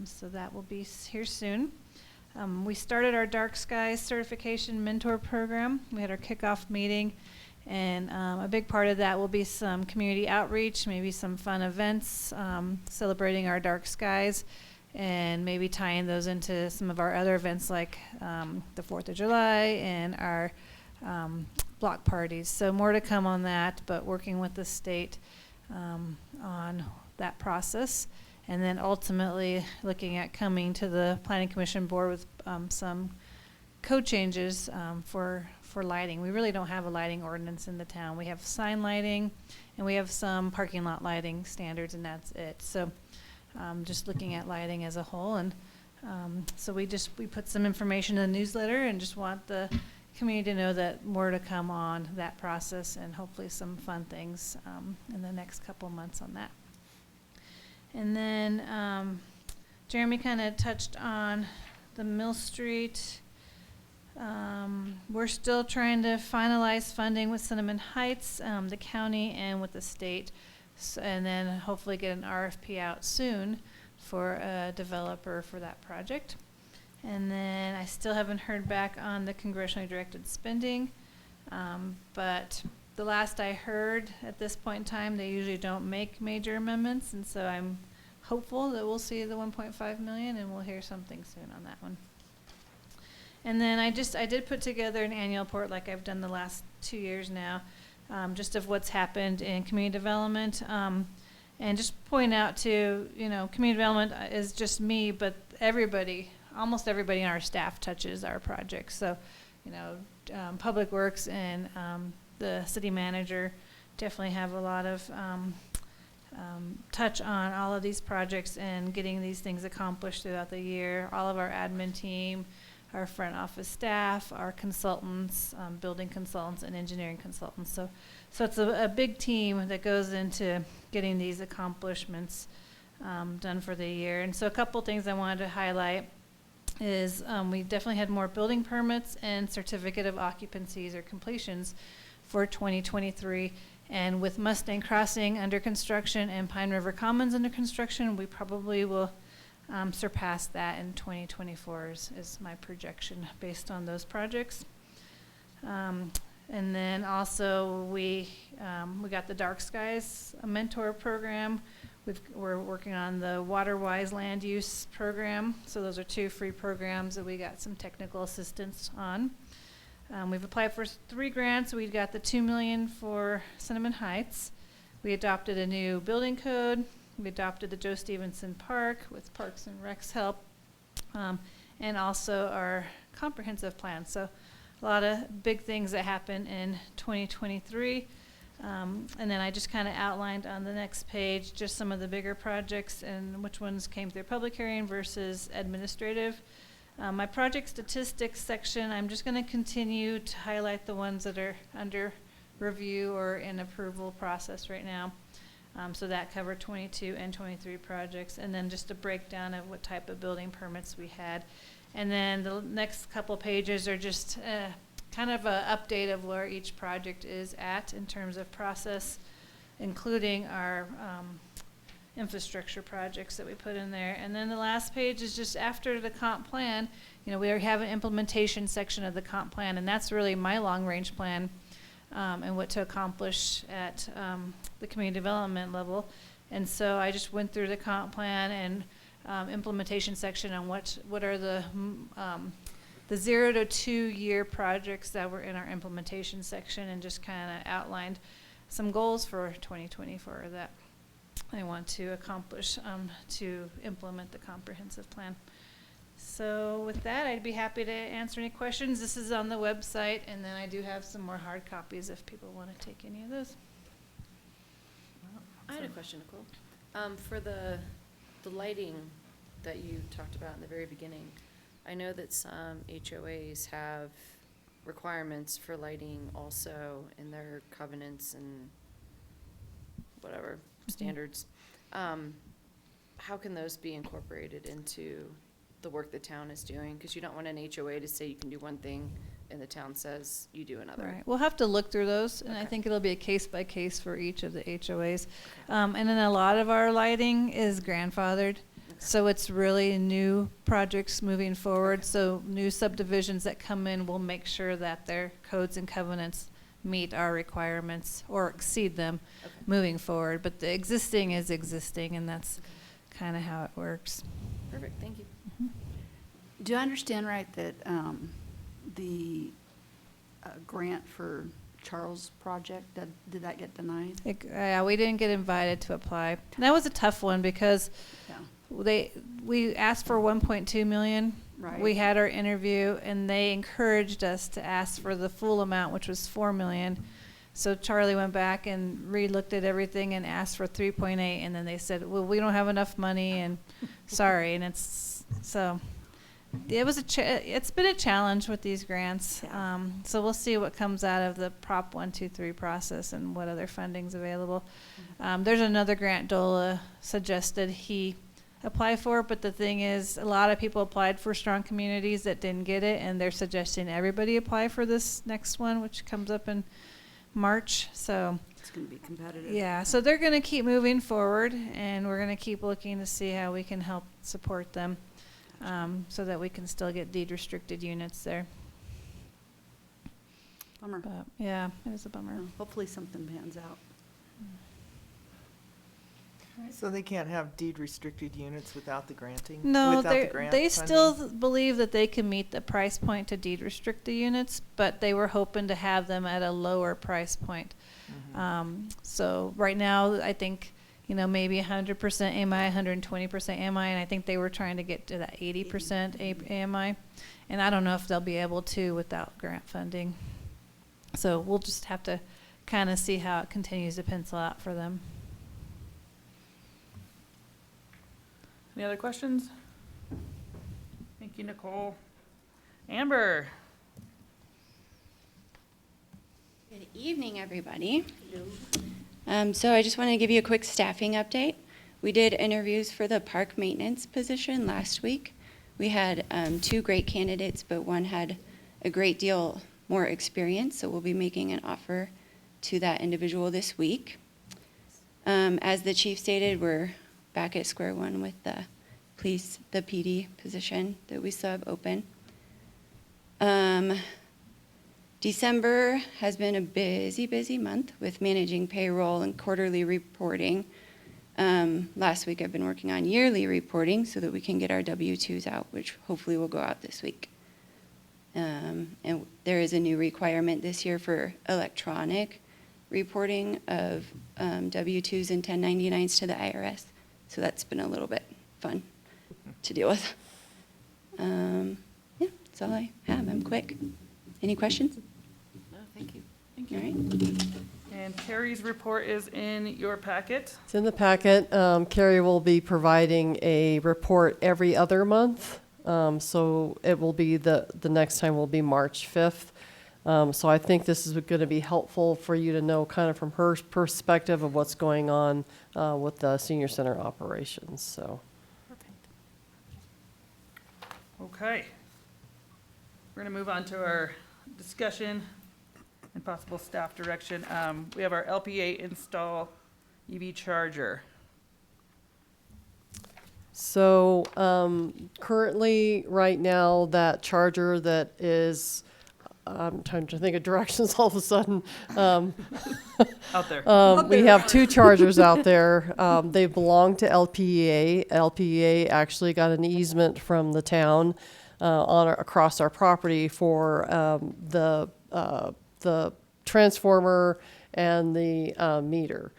So that will be here soon. We started our Dark Skies Certification Mentor Program. We had our kickoff meeting, and a big part of that will be some community outreach, maybe some fun events celebrating our dark skies, and maybe tying those into some of our other events like the 4th of July and our block parties. So more to come on that, but working with the state on that process. And then ultimately looking at coming to the Planning Commission board with some code changes for lighting. We really don't have a lighting ordinance in the town. We have sign lighting and we have some parking lot lighting standards, and that's it. So just looking at lighting as a whole. And so we put some information in the newsletter and just want the community to know that more to come on that process, and hopefully some fun things in the next couple months on that. And then Jeremy kind of touched on the Mill Street. We're still trying to finalize funding with Cinnamon Heights, the county, and with the state. So, and then hopefully get an RFP out soon for a developer for that project. And then I still haven't heard back on the congressionally directed spending, but the last I heard at this point in time, they usually don't make major amendments, and so I'm hopeful that we'll see the 1.5 million and we'll hear something soon on that one. And then I did put together an annual report like I've done the last 2 years now, just of what's happened in community development, and just point out to, community development is just me, but everybody, almost everybody in our staff touches our projects. So, Public Works and the city manager definitely have a lot of touch on all of these projects and getting these things accomplished throughout the year. All of our admin team, our front office staff, our consultants, building consultants and engineering consultants. So it's a big team that goes into getting these accomplishments done for the year. And so a couple things I wanted to highlight is we definitely had more building permits and certificate of occupancies or completions for 2023. And with Mustang Crossing under construction and Pine River Commons under construction, we probably will surpass that in 2024 is my projection based on those projects. And then also we got the Dark Skies mentor program. We're working on the WaterWise land use program. So those are 2 free programs that we got some technical assistance on. We've applied for 3 grants. We got the $2 million for Cinnamon Heights. We adopted a new building code. We adopted the Joe Stevenson Park with Parks and Rec's help, and also our comprehensive plan. So a lot of big things that happen in 2023. And then I just kind of outlined on the next page just some of the bigger projects and which ones came through public hearing versus administrative. My project statistics section, I'm just going to continue to highlight the ones that are under review or in approval process right now. So that covered 22 and 23 projects, and then just a breakdown of what type of building permits we had. And then the next couple pages are just kind of an update of where each project is at in terms of process, including our infrastructure projects that we put in there. And then the last page is just after the comp plan, you know, we have an implementation section of the comp plan, and that's really my long-range plan, and what to accomplish at the community development level. And so I just went through the comp plan and implementation section on what are the 0 to 2 year projects that were in our implementation section, and just kind of outlined some goals for 2024 that I want to accomplish to implement the comprehensive plan. So with that, I'd be happy to answer any questions. This is on the website, and then I do have some more hard copies if people want to take any of those. I had a question, Nicole. For the lighting that you talked about in the very beginning, I know that some HOAs have requirements for lighting also in their covenants and whatever standards. How can those be incorporated into the work the town is doing? Because you don't want an HOA to say you can do one thing and the town says you do another. Right. We'll have to look through those, and I Okay. think it'll be a case by case for each of the HOAs. And then a lot of our lighting is grandfathered. So it's really new projects moving forward. So new subdivisions that come in, will make sure that their codes and covenants meet our requirements or exceed them moving forward. But the existing is existing, and that's kind of how it works. Perfect, thank you. Do I understand right that the grant for Charles' project, did that get denied? Yeah, we didn't get invited to apply. And that was a tough one because Yeah. we asked for 1.2 million. Right. We had our interview, and they encouraged us to ask for the full amount, which was 4 million. So Charlie went back and re-looked at everything and asked for 3.8, and then they said, well, we don't have enough money, and sorry. And so it was it's been a challenge with these grants. So we'll see what comes out of the Prop 123 process and what other funding's available. There's another grant DOLA suggested he apply for, but the thing is, a lot of people applied for strong communities that didn't get it, and they're suggesting everybody apply for this next one, which comes up in March. So It's going to be competitive. yeah, so they're going to keep moving forward, and we're going to keep looking to see how we can help support them, so that we can still get deed restricted units there. Bummer. But yeah, it is a bummer. Well, hopefully something pans out. So they can't have deed restricted units without the granting? No, without the grant they funding? still believe that they can meet the price point to deed restrict the units, but they were hoping to have them at a lower price point. So right now, I think, you know, maybe 100% AMI, 120% AMI, and I think they were trying to get to that 80% AMI. And I don't know if they'll be able to without grant funding. So we'll just have to kind of see how it continues to pencil out for them. Any other questions? Thank you, Nicole. Amber? Good evening, everybody. So I just want to give you a quick staffing update. We did interviews for the park maintenance position last week. We had 2 great candidates, but one had a great deal more experience, so we'll be making an offer to that individual this week. As the chief stated, we're back at square one with the PD position that we still have open. December has been a busy month with managing payroll and quarterly reporting. Last week I've been working on yearly reporting so that we can get our W-2s out, which hopefully will go out this week. And there is a new requirement this year for electronic reporting of W-2s and 1099s to the IRS. So that's been a little bit fun to deal with. Yeah, that's all I have. I'm quick. Any questions? No, thank you. All right. And Carrie's report is in your packet. It's in the packet. Carrie will be providing a report every other month. So it will be the next time will be March 5th. So I think this is going to be helpful for you to know kind of from her perspective of what's going on with the senior center operations. So. Okay. We're going to move on to our discussion and possible staff direction. We have our LPA install EV charger. So, currently, right now, that charger that is, I'm trying to think of directions all of a sudden. Out there. We have two chargers out there. They belong to LPEA. LPEA actually got an easement from the town across our property for the transformer and the meter.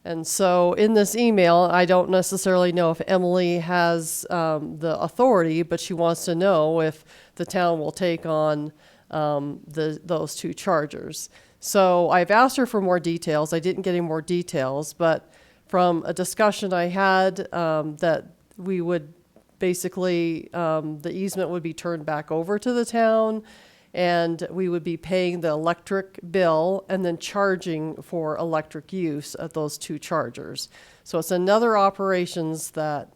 And so in this email, I don't necessarily know if Emily has the authority, but she wants to know if the town will take on those two chargers. So I've asked her for more details. I didn't get any more details, but from a discussion I had, that we would basically, the easement would be turned back over to the town, and we would be paying the electric bill and then charging for electric use at those two chargers. So it's another operations that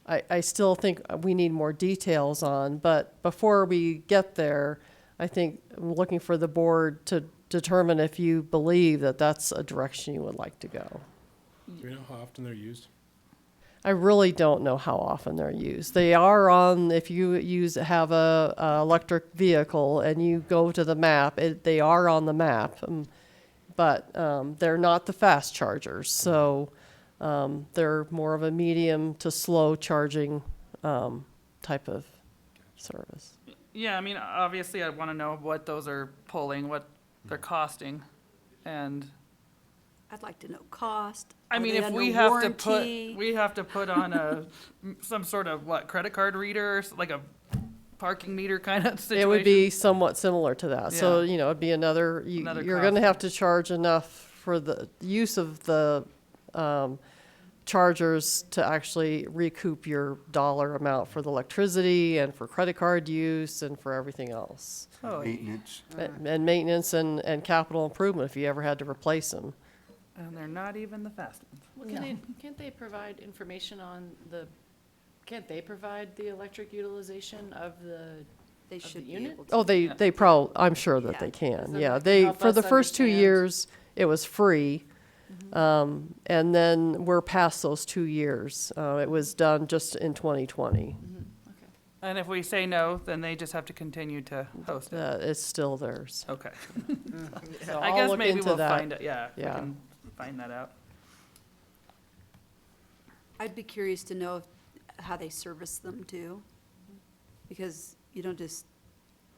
I still think we need more details on, but before we get there, I think I'm looking for the board to determine if you believe that that's a direction you would like to go. Do we know how often they're used? I really don't know how often they're used. They are on, if you have a electric vehicle and you go to the map, they are on the map, but they're not the fast chargers. So they're more of a medium to slow charging type of service. Yeah, I mean, obviously I want to know what those are pulling, what they're costing, and I'd like to know cost. I Are mean, they if under we have warranty? we have to put on some sort of credit card reader, like a parking meter kind of situation. It would be somewhat similar to that. So, Yeah. it'd be another you're going to have to charge enough for the use of the chargers to actually recoup your dollar amount for the electricity and for credit card use and for everything else. Oh, Maintenance. And maintenance and capital improvement if you ever had to replace them. and they're not even the fast ones. Well, can't they provide information on can't they provide the electric utilization of the They of the should be unit? able to. Oh, they probably, I'm sure that Yeah. they can. Doesn't Yeah, that help for the us first 2 understand? years, it was free. And then we're past those 2 years. It was done just in 2020. And if we say no, then they just have to continue to host it. It's still theirs. Okay. So I I'll guess look maybe into we'll that. find it, yeah, we Yeah. can find that out. I'd be curious to know how they service them too. Because you don't just,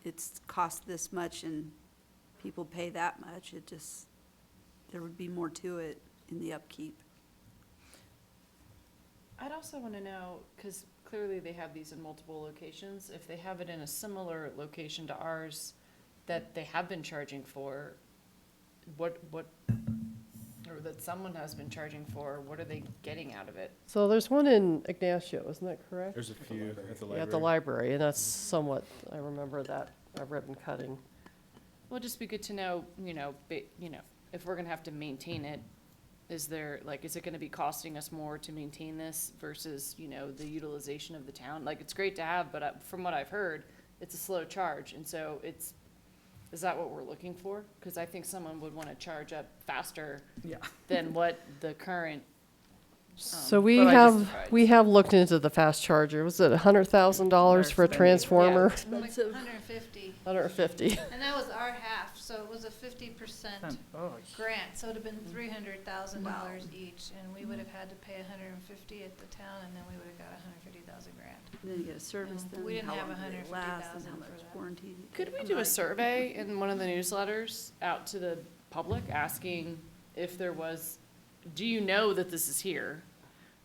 it's cost this much and people pay that much. There would be more to it in the upkeep. I'd also want to know, because clearly they have these in multiple locations, if they have it in a similar location to ours that they have been charging for, or that someone has been charging for, what are they getting out of it? So there's one in Ignacio, isn't that correct? There's a few at the library. Yeah, at the library, and that's somewhat, I remember that ribbon cutting. Well, it'd just be good to know, if we're gonna have to maintain it, is it gonna be costing us more to maintain this versus, the utilization of the town? Like, it's great to have, but from what I've heard, it's a slow charge, and so is that what we're looking for? Because I think someone would wanna charge up faster Yeah. than what the current, So we but I just- have looked into the fast charger. Was it $100,000 for a They're transformer? Expensive. 150. 150. And that was our half, so it was a 50% Oh, grant, so it'd have been $300,000 each, and we would have had to pay 150 at the town, and then we would have got 150,000 grant. And then you get a service No, then. we didn't how have long do they 150,000 last, and how for much that. warranty. could we I'm do a not- survey in one of the newsletters out to the public asking if there was, do you know that this is here?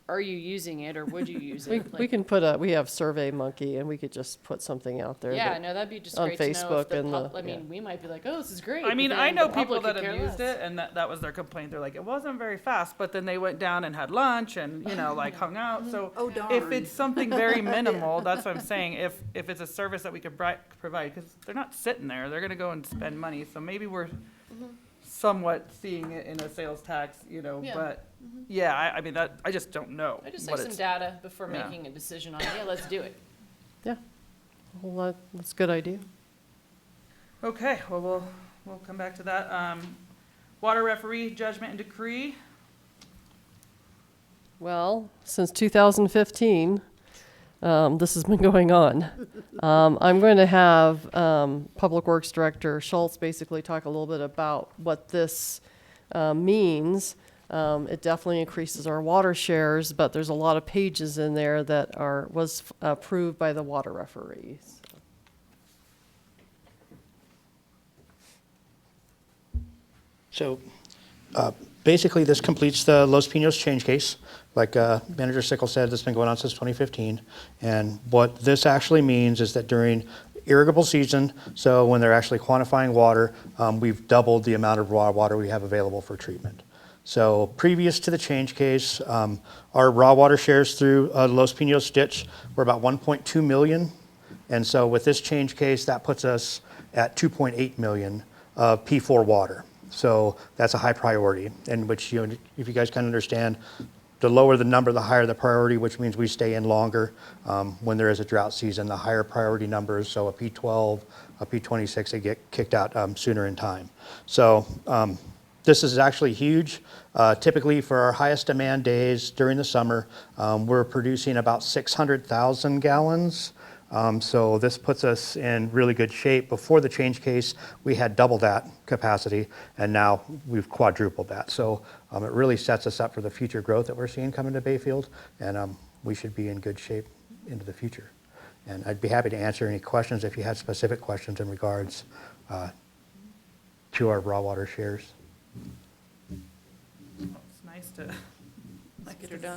Are you using it, or would you use We it? we can we have Survey Monkey, and we could just put something out there. Yeah, that- no, that'd be just on great to know if Facebook the and pub, the- I mean, yeah. we might be like, oh, this is great. I mean, but I then know the people public that could have care used less. it, and that was their complaint. They're like, it wasn't very fast, but then they went down and had lunch and, hung out. So Oh, darn. if it's something very minimal, that's what I'm saying. If it's a service that we could provide, because they're not sitting there, they're gonna go and spend money. So maybe we're somewhat seeing it in a sales tax, Yeah. but yeah, I mean, I just don't know. I just what like some it's- data before Yeah. making a decision on, yeah, let's do it. Yeah. Well, that's a good idea. Okay, well, we'll come back to that. Water referee judgment and decree. Well, since 2015, this has been going on. I'm going to have Public Works Director Schultz basically talk a little bit about what this means. It definitely increases our water shares, but there's a lot of pages in there that was approved by the water referees. So basically, this completes the Los Pinos change case. Like Manager Sickle said, this has been going on since 2015. And what this actually means is that during irrigable season, so when they're actually quantifying water, we've doubled the amount of raw water we have available for treatment. So previous to the change case, our raw water shares through Los Pinos ditch were about 1.2 million. And so with this change case, that puts us at 2.8 million of P4 water. So that's a high priority, and which, you know, if you guys can understand, the lower the number, the higher the priority, which means we stay in longer. When there is a drought season, the higher priority numbers, so a P12, a P26, they get kicked out sooner in time. So this is actually huge. Typically for our highest demand days during the summer, we're producing about 600,000 gallons. So this puts us in really good shape. Before the change case, we had double that capacity, and now we've quadrupled that. So it really sets us up for the future growth that we're seeing coming to Bayfield, and we should be in good shape into the future. And I'd be happy to answer any questions if you had specific questions in regards to our raw water shares. It's nice to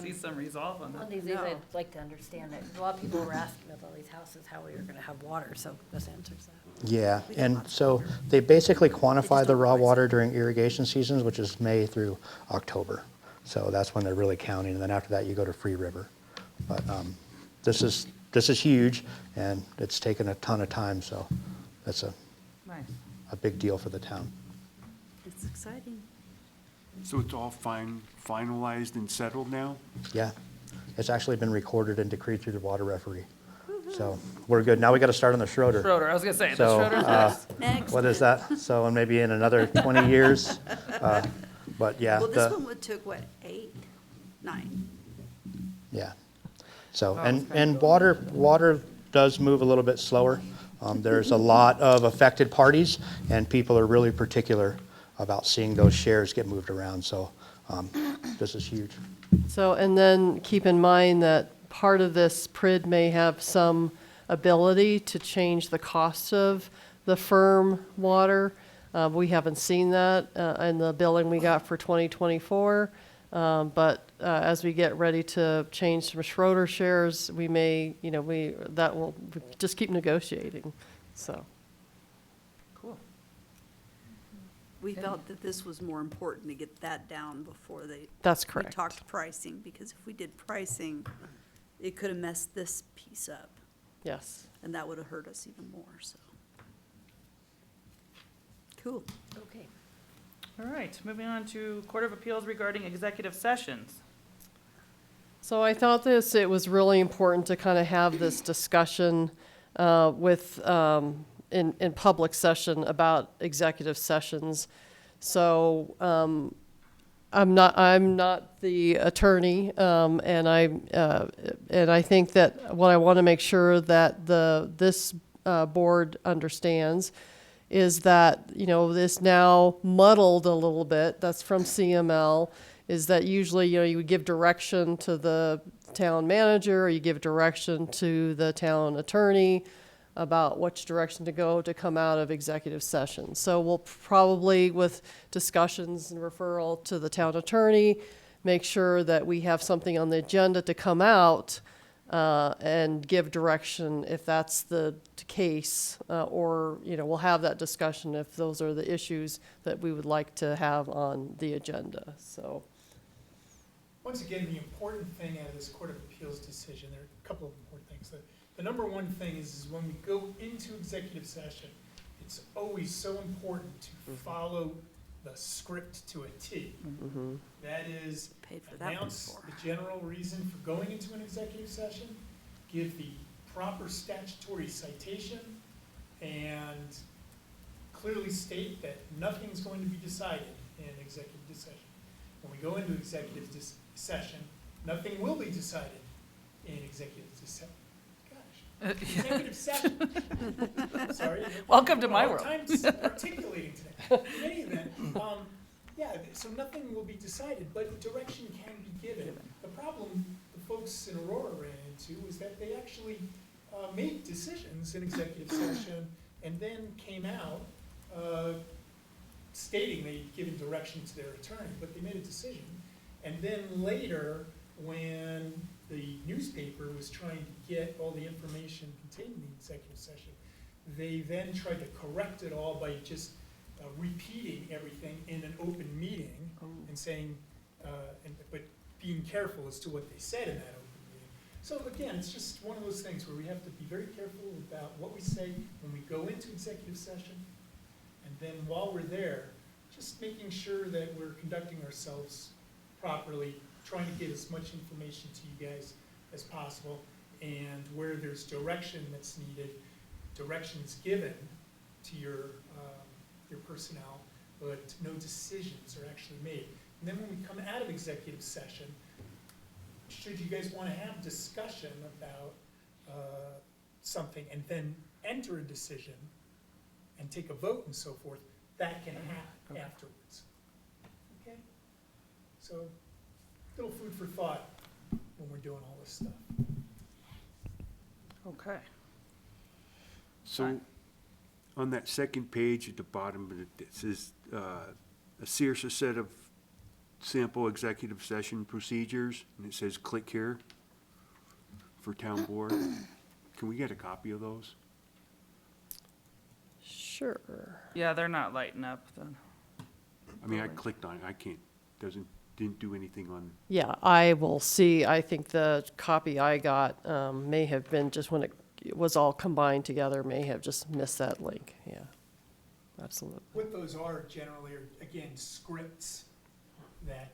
see some resolve on One of that. these days, I'd like to understand it. A lot of people were asking with all these houses how we were gonna have water, so this answers that. Yeah, and so they basically quantify the raw water during irrigation seasons, which is May through October. So that's when they're really counting, and then after that, you go to Free River. But this is huge, and it's taken a ton of time, so that's Nice. a big deal for the town. It's exciting. So it's all finalized and settled now? Yeah, it's actually been recorded and decreed through the water referee. So we're good. Now we got to start on the Schroeder. Schroeder, I was gonna say, the So, Schroeder's next. Next. what is that? So and maybe in another 20 years. But yeah, Well, this one took, what, 8, 9? yeah. So, Oh, and water does move a little bit slower. There's a lot of affected parties, and people are really particular about seeing those shares get moved around. So this is huge. So, and then keep in mind that part of this PRID may have some ability to change the cost of the firm water. We haven't seen that in the billing we got for 2024. But as we get ready to change some Schroeder shares, we may, that will just keep negotiating, so. Cool. We felt that this was more important to get that down before That's we correct. talked pricing, because if we did pricing, it could have messed this piece up, Yes. and that would have hurt us even more, so. Cool. Okay. All right, moving on to Court of Appeals regarding executive sessions. So I thought it was really important to kind of have this discussion in public session about executive sessions. So I'm not the attorney, and I think that what I want to make sure that this board understands is that, this now muddled a little bit, that's from CML, is that usually, you would give direction to the town manager, or you give direction to the town attorney about which direction to go to come out of executive session. So we'll probably, with discussions and referral to the town attorney, make sure that we have something on the agenda to come out and give direction if that's the case, or, we'll have that discussion if those are the issues that we would like to have on the agenda, so. Once again, the important thing out of this Court of Appeals decision, there are a couple of important things. The number one thing is when we go into executive session, it's always so important to follow the script to a T. Mm-hmm. That is, Paid for that one announce before. the general reason for going into an executive session, give the proper statutory citation, and clearly state that nothing's going to be decided in executive session. When we go into executive session, nothing will be decided in executive session. Gosh, executive session. Sorry. Welcome to my Hard world. time articulating today. In any event, yeah, so nothing will be decided, but direction can be given. The problem the folks in Aurora ran into was that they actually made decisions in executive session and then came out stating they'd given direction to their attorney, but they made a decision. And then later, when the newspaper was trying to get all the information contained in the executive session, they then tried to correct it all by just repeating everything in an open meeting and saying, but being careful as to what they said in that open meeting. So again, it's just one of those things where we have to be very careful about what we say when we go into executive session. And then while we're there, just making sure that we're conducting ourselves properly, trying to get as much information to you guys as possible, and where there's direction that's needed, directions given to your personnel, but no decisions are actually made. And then when we come out of executive session, should you guys want to have discussion about something and then enter a decision and take a vote and so forth, that can happen afterwards. Okay? So, little food for thought when we're doing all this stuff. Okay. So, on that second page at the bottom, of it says, here's a set of sample executive session procedures, and it says click here for town board. Can we get a copy of those? Sure. Yeah, they're not lighting up then. I mean, I clicked on it, I can't, didn't do anything on, Yeah, I will see. I think the copy I got may have been just when it was all combined together, may have just missed that link. Yeah, absolutely. What those are generally are, again, scripts that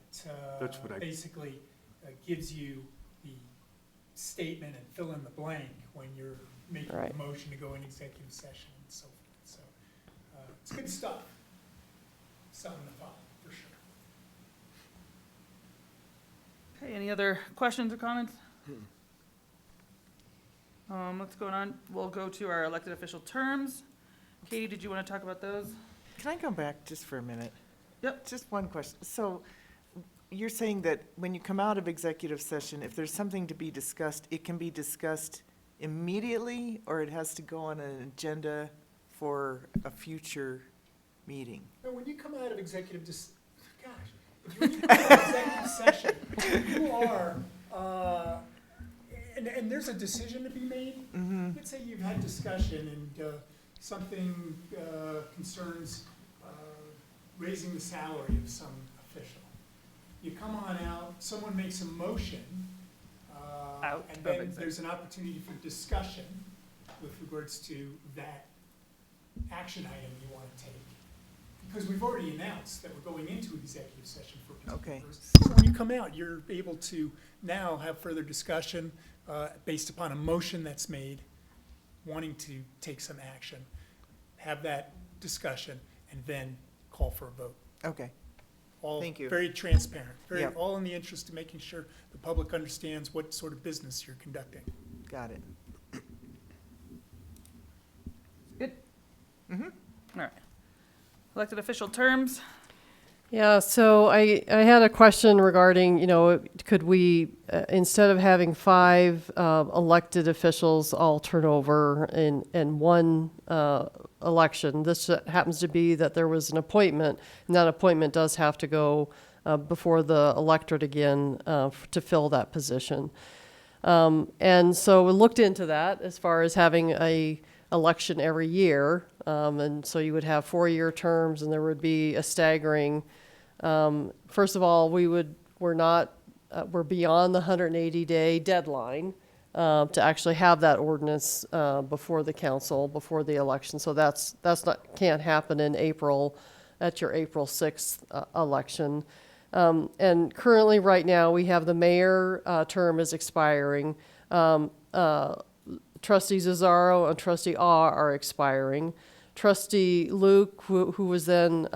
That's what I- basically gives you the statement and fill in the blank when you're making Right. a motion to go in executive session and so forth. So it's good stuff. Something to follow, for sure. Okay, any other questions or comments? Let's go on. We'll go to our elected official terms. Katie, did you want to talk about those? Can I go back just for a minute? Yep. Just one question. So you're saying that when you come out of executive session, if there's something to be discussed, it can be discussed immediately, or it has to go on an agenda for a future meeting? Now, when you come out of executive, if you come out of executive session, you are, and there's a decision to be made. Let's say you've had discussion and something concerns raising the salary of some official. You come on out, someone makes a motion, and then there's an opportunity for discussion with regards to that action item you want to take. Because we've already announced that we're going into executive session for particular purposes. So when you come out, you're able to now have further discussion based upon a motion that's made, wanting to take some action, have that discussion, and then call for a vote. Okay. All Thank you. very transparent, Yep. all in the interest of making sure the public understands what sort of business you're conducting. Got it. Good? All right. Elected official terms. Yeah, so I had a question regarding, could we, instead of having 5 elected officials all turn over in one election, this happens to be that there was an appointment, and that appointment does have to go before the electorate again to fill that position. And so we looked into that as far as having a election every year, and so you would have 4-year terms, and there would be a staggering. First of all, we're beyond the 180-day deadline to actually have that ordinance before the council before the election. So can't happen in April at your April 6th election. And currently, right now, we have the mayor term is expiring. Trustee Zazzaro and Trustee Ah are expiring. Trustee Luke, who was then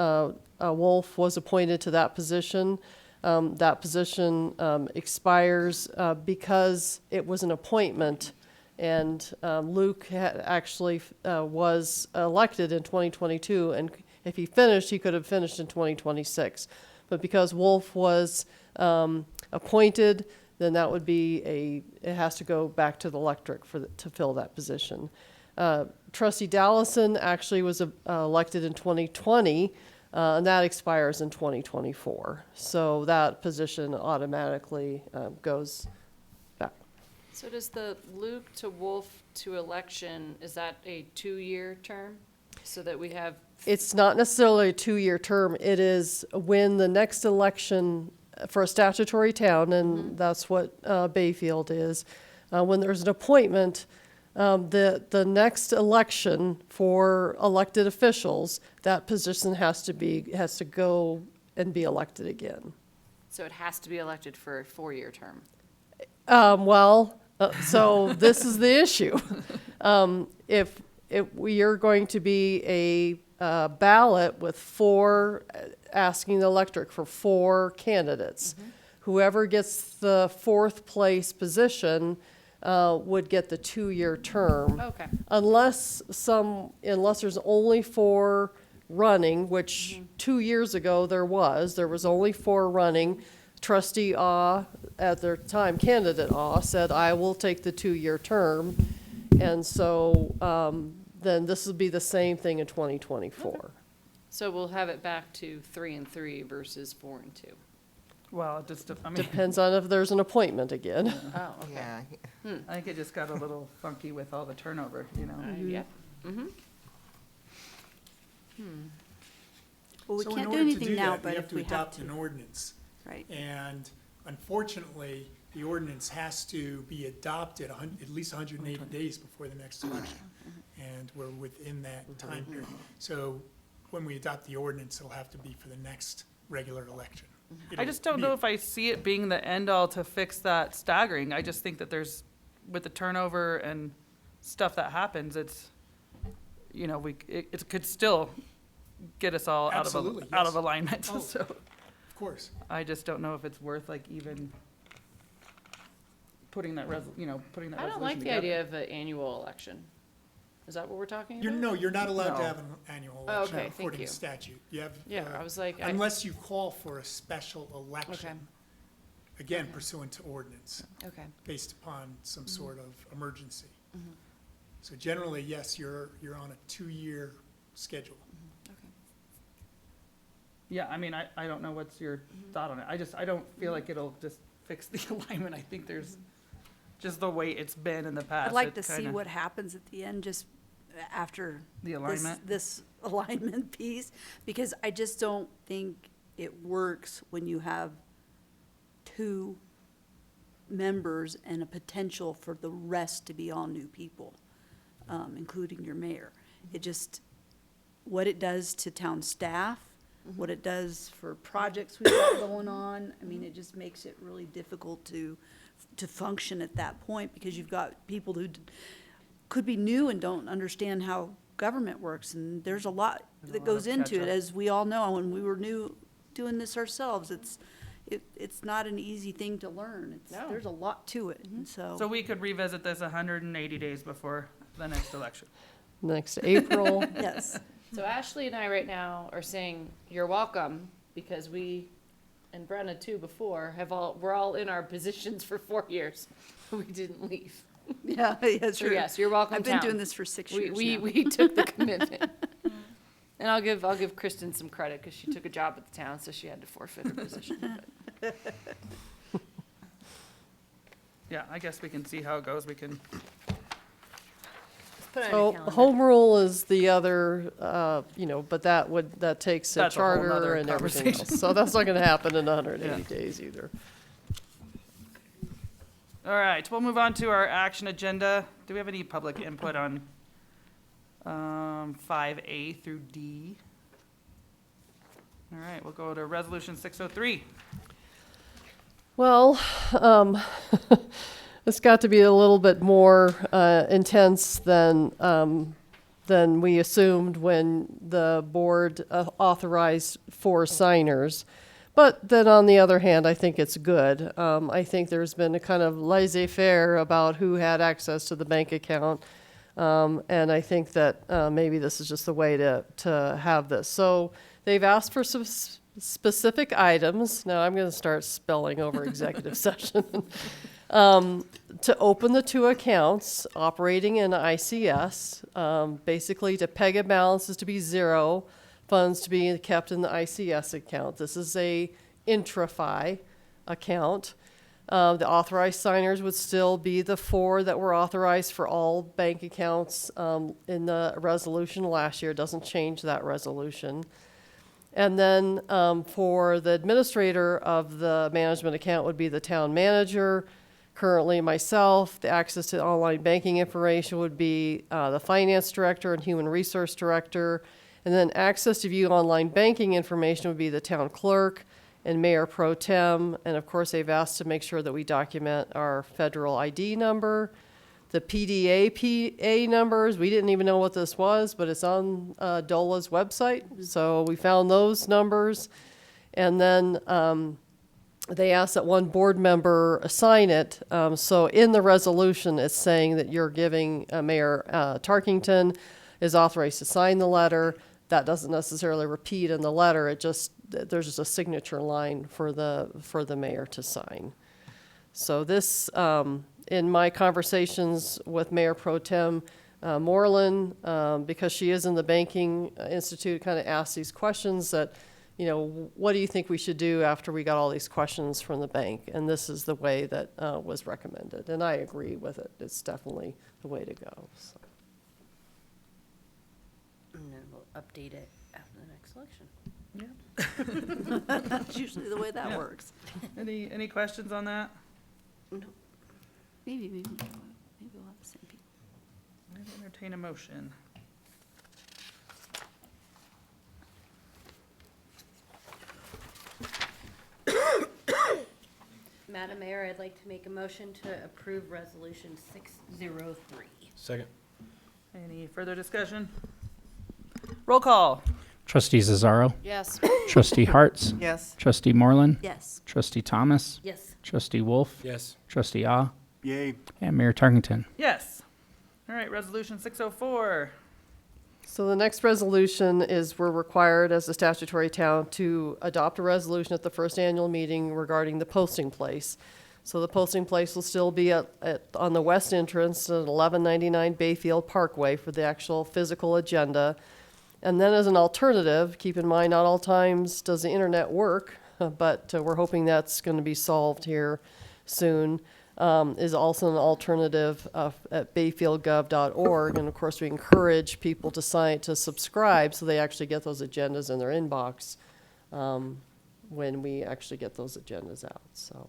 Wolf, was appointed to that position. That position expires because it was an appointment, and Luke actually was elected in 2022, and if he finished, he could have finished in 2026. But because Wolf was appointed, then that would be it has to go back to the electric to fill that position. Trustee Dallison actually was elected in 2020, and that expires in 2024. So that position automatically goes back. So does the Luke to Wolf to election, is that a 2-year term? So that we have, It's not necessarily a 2-year term. It is when the next election for a statutory town, and that's what Bayfield is, when there's an appointment, the next election for elected officials, that position has to go and be elected again. so it has to be elected for a 4-year term? So this is the issue. If we are going to be a ballot with asking the electorate for 4 candidates, whoever gets the 4th place position would get the 2-year term. Okay. Unless there's only 4 running, which 2 years ago there was only 4 running. Trustee Ah, at their time, candidate Ah, said, I will take the 2-year term. And so then this will be the same thing in 2024. Okay. So we'll have it back to 3 and 3 versus 4 and 2. Well, it just, I mean. Depends on if there's an appointment again. Oh, okay. Yeah. I think it just got a little funky with all the turnover, you know? Yeah. Mm-hmm. Well, we So in can't do order to anything now, that, but if we have adopt to. an ordinance. Right. And unfortunately, the ordinance has to be adopted at least 180 days before the next election. And we're within that time period. So when we adopt the ordinance, it'll have to be for the next regular election. I just don't know if I see it being the end-all to fix that staggering. I just think that with the turnover and stuff that happens, it's, you know, it could still get us all out Absolutely, of yes. alignment, Oh. so. Of course. I just don't know if it's worth like even putting that I resolution don't like the together. idea of an annual election. Is that what we're talking about? No, you're not allowed to No. have an annual Oh, election okay, thank according you. to statute. You have. Yeah, I was like, Unless you call for a special election. Again, pursuant to ordinance, Okay. based upon some sort of emergency. So generally, yes, you're on a 2-year schedule. Yeah, I mean, I don't know what's your thought on it. I don't feel like it'll just fix the alignment. I think there's just the way it's been in the past. I'd like it to see kinda- what happens at the end, just after The alignment? this alignment piece, because I just don't think it works when you have 2 members and a potential for the rest to be all new people, including your mayor. It just, what it does to town staff, what it does for projects we've got going on, I mean, it just makes it really difficult to function at that point, because you've got people who could be new and don't understand how government works, and there's a lot that goes into it, catch-up. as we all know, when we were new doing this ourselves, it's not an easy thing to learn. No. There's a lot to it, and so. So we could revisit this 180 days before the next election. Next April. Yes. So Ashley and I right now are saying, you're welcome, because we, and Brenna too before, we're all in our positions for 4 years. We didn't leave. Yeah, yeah, So true. yes, you're welcome, I've been town. doing this for 6 years now. We took the commitment. And I'll give Kristen some credit, because she took a job at the town, so she had to forfeit her position. but- Yeah, I guess we can see how it goes. We can, Put it on So your calendar. home rule is the other, but that takes a That's a whole charter nother and everything conversation. else. So that's not gonna happen in 180 Yeah. days either. all right, we'll move on to our action agenda. Do we have any public input on 5A through D? All right, we'll go to Resolution 603. Well, it's got to be a little bit more intense than we assumed when the board authorized 4 signers. But then on the other hand, I think it's good. I think there's been a kind of laissez-faire about who had access to the bank account. And I think that maybe this is just the way to have this. So they've asked for some specific items. Now I'm going to start spelling over executive session. To open the two accounts operating in ICS, basically to peg a balance is to be 0, funds to be kept in the ICS account. This is a intra-fi account. The authorized signers would still be the 4 that were authorized for all bank accounts in the resolution last year. It doesn't change that resolution. And then for the administrator of the management account would be the town manager. Currently myself. The access to online banking information would be the finance director and human resource director. And then access to view online banking information would be the town clerk and mayor pro tem. And of course, they've asked to make sure that we document our federal ID number. The PDA numbers, we didn't even know what this was, but it's on DOLA's website. So we found those numbers. And then they asked that one board member sign it. So in the resolution, it's saying that you're giving Mayor Tarkington is authorized to sign the letter. That doesn't necessarily repeat in the letter. There's just a signature line for the mayor to sign. So this, in my conversations with Mayor Pro Tem Moreland, because she is in the Banking Institute, kind of asked these questions that, what do you think we should do after we got all these questions from the bank? And this is the way that was recommended. And I agree with it. It's definitely the way to go. So. And then we'll update it after the next election. Yeah. That's usually the way that works. Any questions on that? No. Maybe we'll have the same people. I'd entertain a motion. Madam Mayor, I'd like to make a motion to approve Resolution 603. Second. Any further discussion? Roll call. Trustee Cesaro. Yes. Trustee Hartz. Yes. Trustee Moreland. Yes. Trustee Thomas. Yes. Trustee Wolf. Yes. Trustee Ah. Yay. And Mayor Tarkington. Yes. All right, resolution 604. So the next resolution is we're required as a statutory town to adopt a resolution at the first annual meeting regarding the posting place. So the posting place will still be on the west entrance at 1199 Bayfield Parkway for the actual physical agenda. And then as an alternative, keep in mind not all times does the internet work, but we're hoping that's going to be solved here soon. Is also an alternative at bayfieldgov.org. And of course, we encourage people to subscribe so they actually get those agendas in their inbox when we actually get those agendas out. So.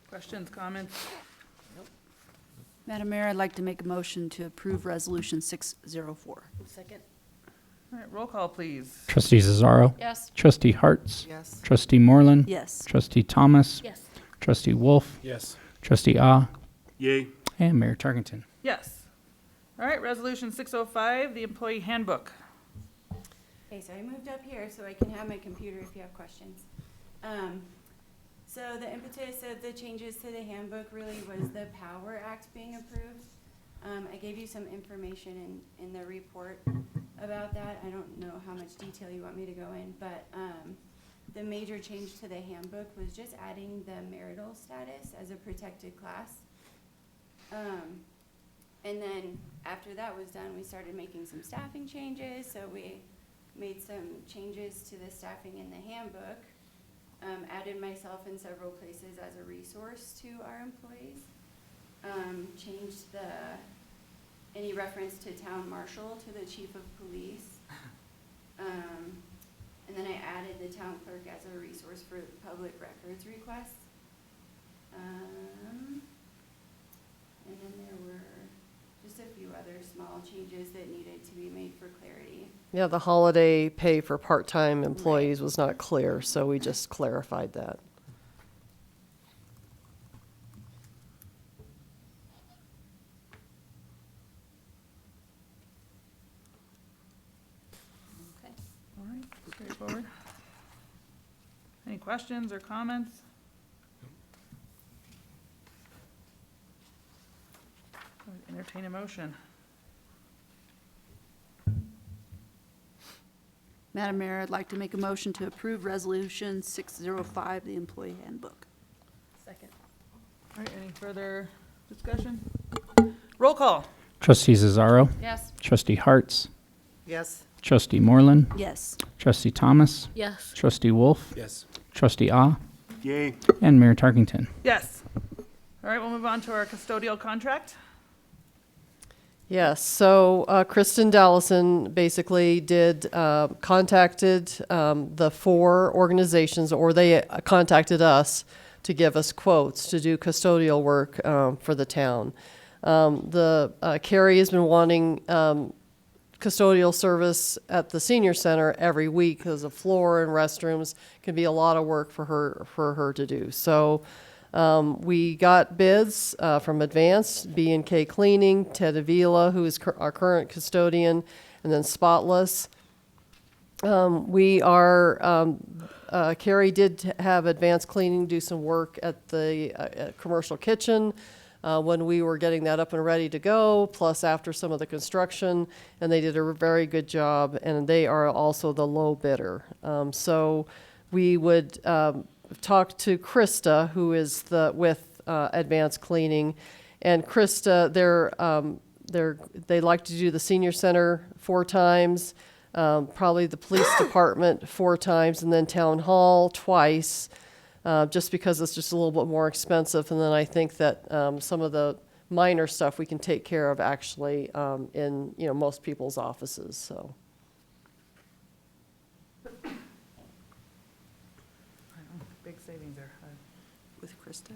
Questions, comments? Madam Mayor, I'd like to make a motion to approve Resolution 604. Second. All right, roll call, please. Trustee Cesaro. Yes. Trustee Hartz. Yes. Trustee Moreland. Yes. Trustee Thomas. Yes. Trustee Wolf. Yes. Trustee Ah. Yay. And Mayor Tarkington. Yes. All right, resolution 605, the employee handbook. Okay, so I moved up here so I can have my computer if you have questions. So the impetus of the changes to the handbook really was the POWER Act being approved. I gave you some information in the report about that. I don't know how much detail you want me to go in, but the major change to the handbook was just adding the marital status as a protected class. And then after that was done, we started making some staffing changes. So we made some changes to the staffing in the handbook, added myself in several places as a resource to our employees, changed any reference to town marshal to the chief of police. And then I added the town clerk as a resource for public records requests. And then there were just a few other small changes that needed to be made for clarity. Yeah, the holiday pay for part-time employees was not clear, so we just clarified that. forward. Any questions or comments? I would entertain a motion. Madam Mayor, I'd like to make a motion to approve Resolution 605, the Employee Handbook. Second. All right, any further discussion? Roll call. Trustee Cesaro. Yes. Trustee Harts. Yes. Trustee Moreland. Yes. Trustee Thomas. Yes. Trustee Wolf. Yes. Trustee Ah. Yay. And Mayor Tarkington. Yes. All right, we'll move on to our custodial contract. Yes, so Kristen Dallison basically contacted the 4 organizations, or they contacted us to give us quotes to do custodial work for the town. Carrie has been wanting custodial service at the senior center every week because the floor and restrooms can be a lot of work for her to do. So we got bids from Advanced, B&K Cleaning, Ted Avila, who is our current custodian, and then Spotless. Carrie did have Advanced Cleaning do some work at the commercial kitchen when we were getting that up and ready to go, plus after some of the construction, and they did a very good job, and they are also the low bidder. So we would talk to Krista, who is with Advanced Cleaning, and Krista, they like to do the senior center 4 times, probably the police department 4 times, and then town hall twice, just because it's just a little bit more expensive. And then I think that some of the minor stuff we can take care of actually in most people's offices. So. Big savings there. With Krista?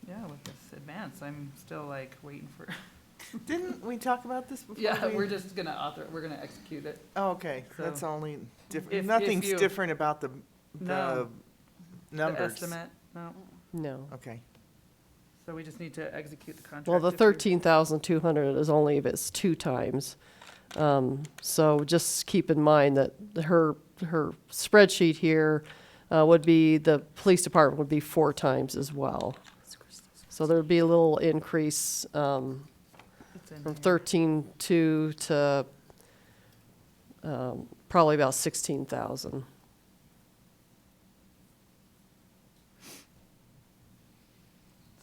Yeah, with this Advance, I'm still like waiting for. Didn't we talk about this before? Yeah, we're just gonna we're gonna execute it. Oh, okay, So, that's only different. if Nothing's you- different about the No. numbers. The estimate, no. No. Okay. So we just need to execute the contract. Well, the if we- 13,200 is only if it's 2 times. So just keep in mind that her spreadsheet here would be, the police department would be 4 times as well. So there'd be a little increase from It's in here. 13,200 to probably about 16,000.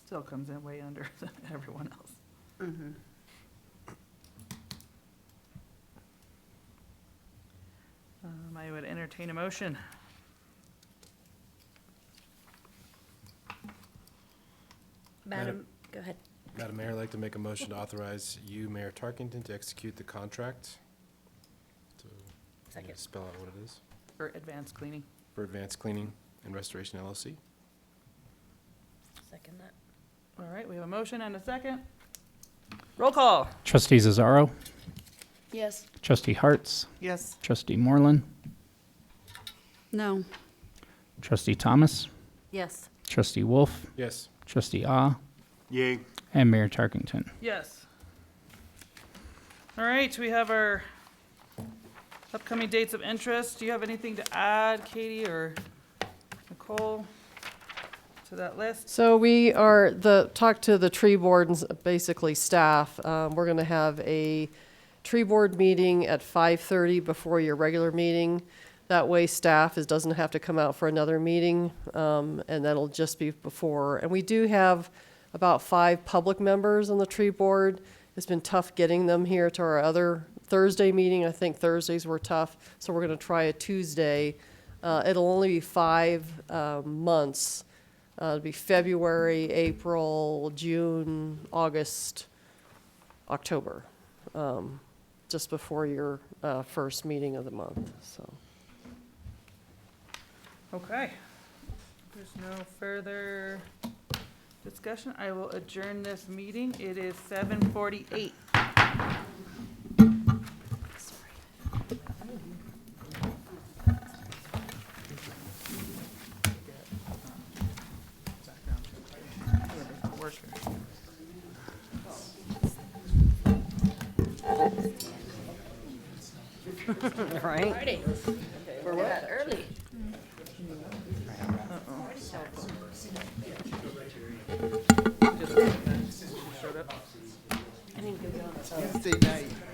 Still comes in way under everyone else. Mm-hmm. I would entertain a motion. Madam, go ahead. Madam Mayor, I'd like to make a motion to authorize you, Mayor Tarkington, to execute the contract. So, Second. spell out what it is. For Advanced Cleaning. For Advanced Cleaning and Restoration LLC. Second that. All right, we have a motion and a second. Roll call. Trustee Cesaro. Yes. Trustee Harts. Yes. Trustee Moreland. No. Trustee Thomas. Yes. Trustee Wolf. Yes. Trustee Ah. Yay. And Mayor Tarkington. Yes. All right, we have our upcoming dates of interest. Do you have anything to add, Katie or Nicole, to that list? So we talk to the tree board and basically staff. We're gonna have a tree board meeting at 5:30 before your regular meeting. That way staff doesn't have to come out for another meeting, and that'll just be before. And we do have about 5 public members on the tree board. It's been tough getting them here to our other Thursday meeting. I think Thursdays were tough, so we're gonna try a Tuesday. It'll only be 5 months. It'll be February, April, June, August, October, just before your first meeting of the month, so. Okay. There's no further discussion. I will adjourn this meeting. It is 7:48. Right. We're that early. Showed up. I didn't go down. Tuesday night.